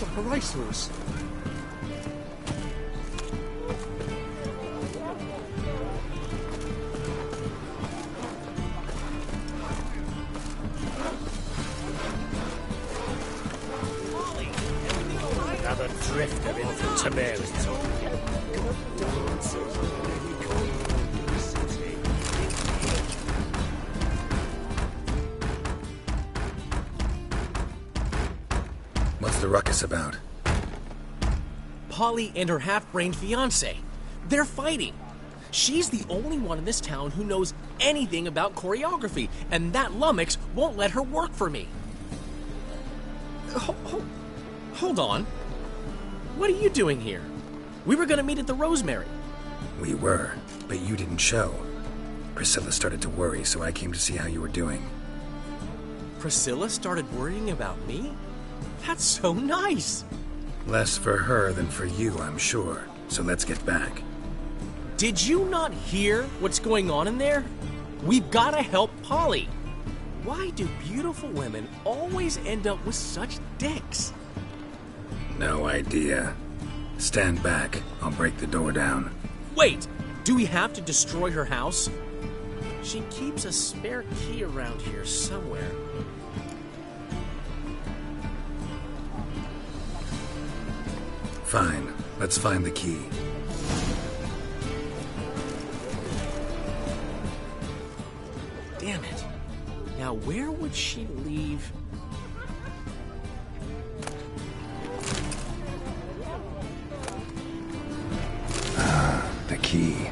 Looks like a racehorse. Another drifter in from Tamaristown. What's the ruckus about? Polly and her half-brained fiancé. They're fighting. She's the only one in this town who knows anything about choreography, and that lummox won't let her work for me. Hold on. What are you doing here? We were gonna meet at the Rosemary. We were, but you didn't show. Priscilla started to worry, so I came to see how you were doing. Priscilla started worrying about me? That's so nice. Less for her than for you, I'm sure. So let's get back. Did you not hear what's going on in there? We've gotta help Polly. Why do beautiful women always end up with such dicks? No idea. Stand back. I'll break the door down. Wait! Do we have to destroy her house? She keeps a spare key around here somewhere. Fine. Let's find the key. Damn it. Now where would she leave? The key.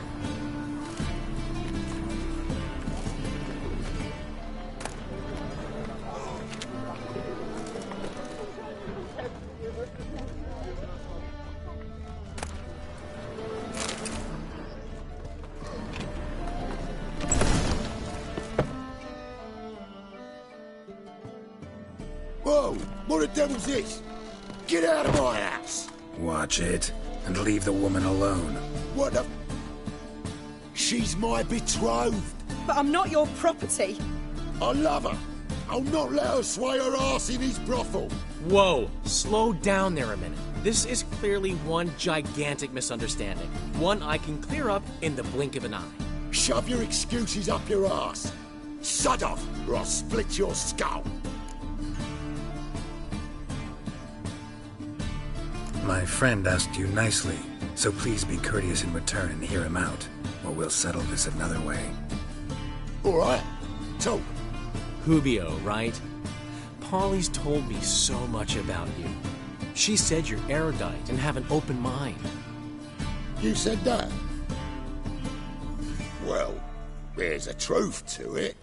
Whoa! What the devil's this? Get out of my house! Watch it, and leave the woman alone. What the... She's my betrothed. But I'm not your property. I love her. I'll not let her sway her ass in his brothel. Whoa, slow down there a minute. This is clearly one gigantic misunderstanding. One I can clear up in the blink of an eye. Shove your excuses up your ass. Shut off, or I'll split your skull. My friend asked you nicely, so please be courteous in return and hear him out, or we'll settle this another way. All right, talk. Hubio, right? Polly's told me so much about you. She said you're erudite and have an open mind. You said that? Well, there's a truth to it.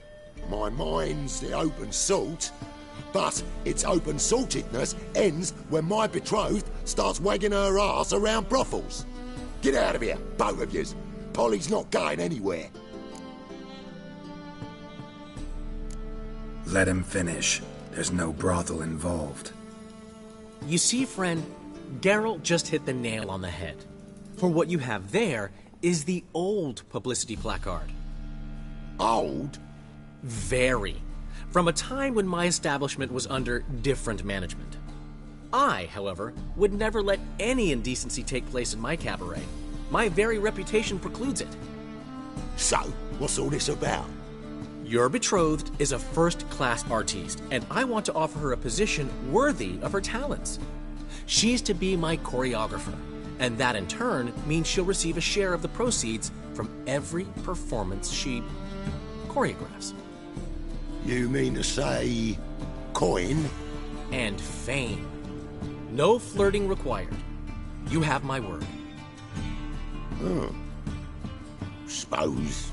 My mind's the open salt, but its open saltedness ends when my betrothed starts wagging her ass around brothels. Get out of here, both of yous. Polly's not going anywhere. Let him finish. There's no brothel involved. You see, friend, Geralt just hit the nail on the head. For what you have there is the old publicity placard. Old? Very. From a time when my establishment was under different management. I, however, would never let any indecency take place in my cabaret. My very reputation precludes it. So, what's all this about? Your betrothed is a first-class artiste, and I want to offer her a position worthy of her talents. She's to be my choreographer, and that in turn means she'll receive a share of the proceeds from every performance she choreographs. You mean to say... coin? And fame. No flirting required. You have my word. Suppose...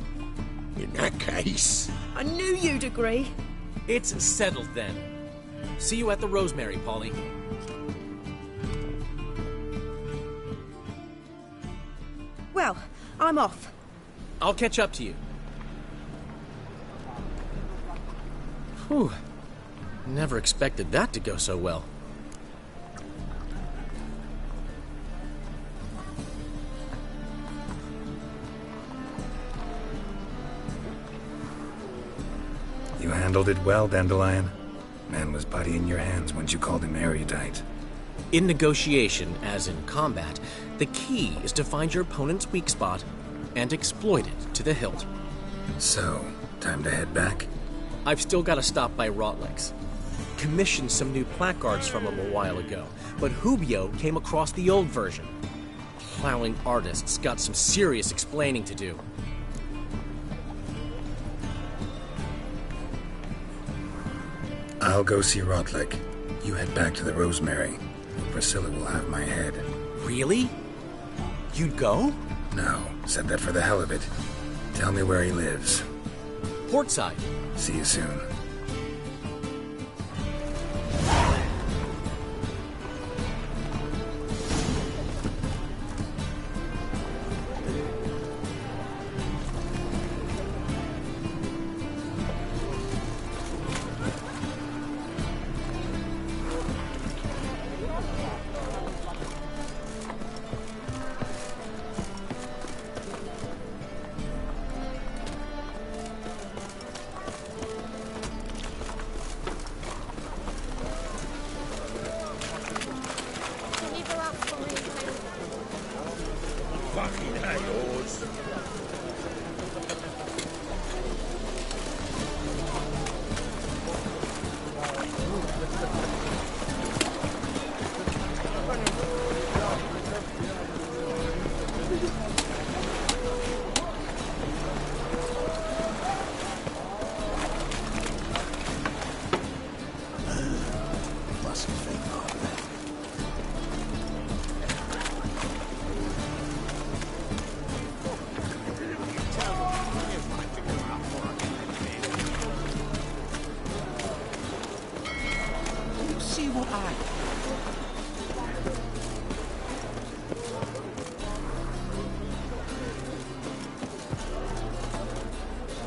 in that case... I knew you'd agree. It's settled then. See you at the Rosemary, Polly. Well, I'm off. I'll catch up to you. Whew. Never expected that to go so well. You handled it well, Dandelion. Man was putty in your hands once you called him erudite. In negotiation, as in combat, the key is to find your opponent's weak spot and exploit it to the hilt. So, time to head back? I've still got to stop by Rotlick's. Commissioned some new placards from him a while ago, but Hubio came across the old version. Plowing artists got some serious explaining to do. I'll go see Rotlick. You head back to the Rosemary. Priscilla will have my head. Really? You'd go? No, said that for the hell of it. Tell me where he lives. Portside. See you soon. Fucking yours.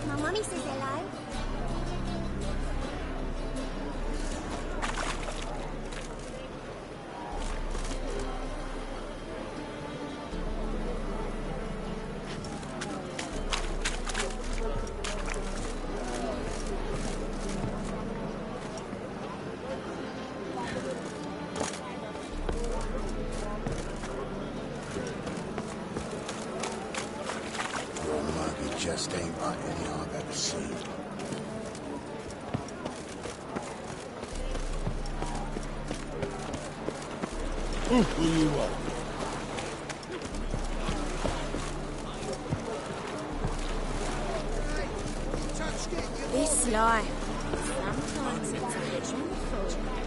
My mommy says hello. Just ain't like any I've ever seen. What do you want? This life. Sometimes it's actually full.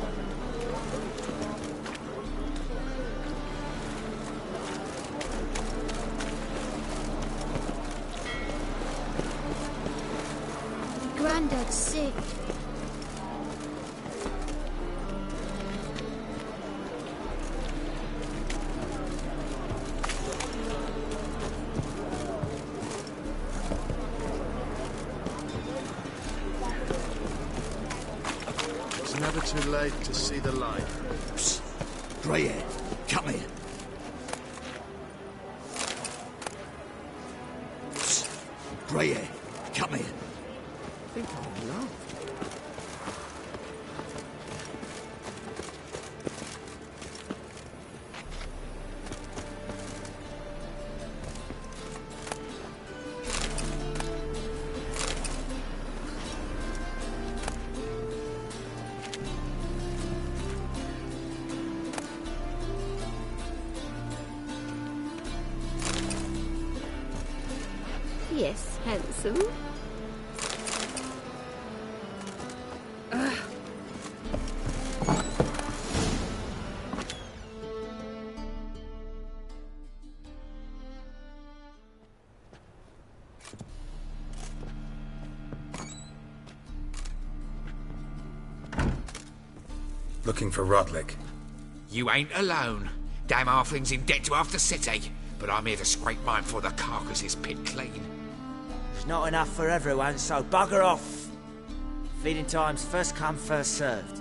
Granddad's sick. It's never too late to see the light. Psst. Grey hair, come here. Psst. Grey hair, come here. I think I'm in love. Yes, handsome. Looking for Rotlick. You ain't alone. Damn halfling's in debt to half the city, but I'm here to scrape mine before the carcass is pit clean. There's not enough for everyone, so bugger off. Feeding time's first come, first served.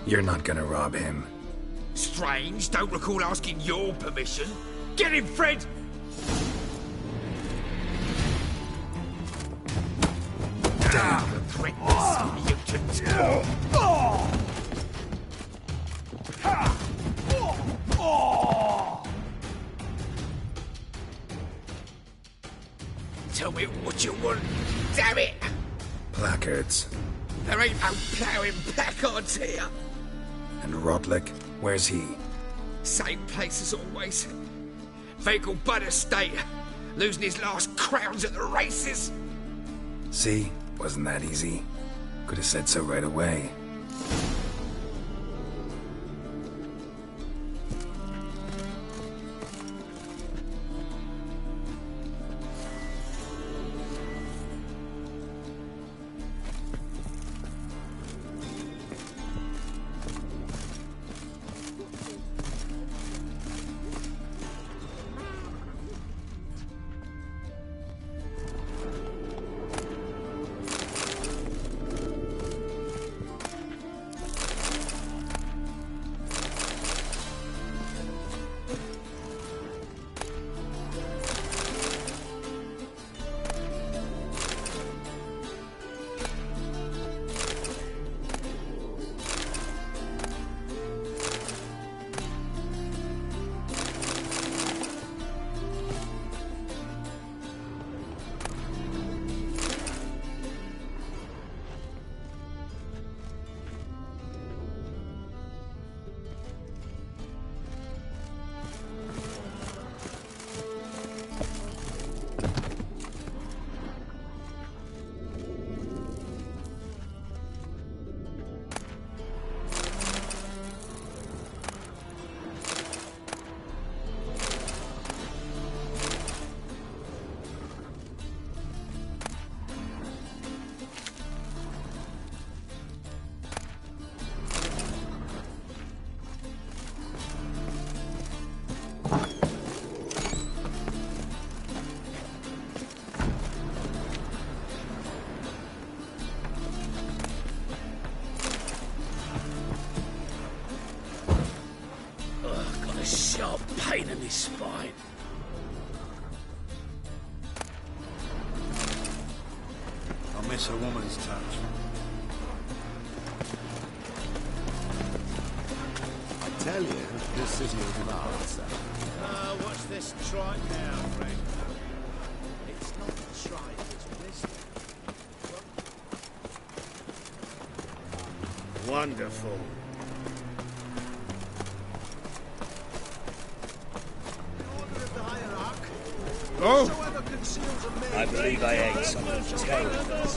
You're not gonna rob him. Strange, don't recall asking your permission. Get him, Fred! Tell me what you want, damn it! Placards. There ain't no ploughing placards here. And Rodlick, where's he? Same place as always. Vehicle bud estate. Losing his last crowns at the races. See? Wasn't that easy? Could have said so right away. Sharp pain in my spine. I miss a woman's touch. I tell you, this is your last. What's this trike now, Frank? It's not a trike, it's blister. Wonderful. Oh! I believe I ate something terrible.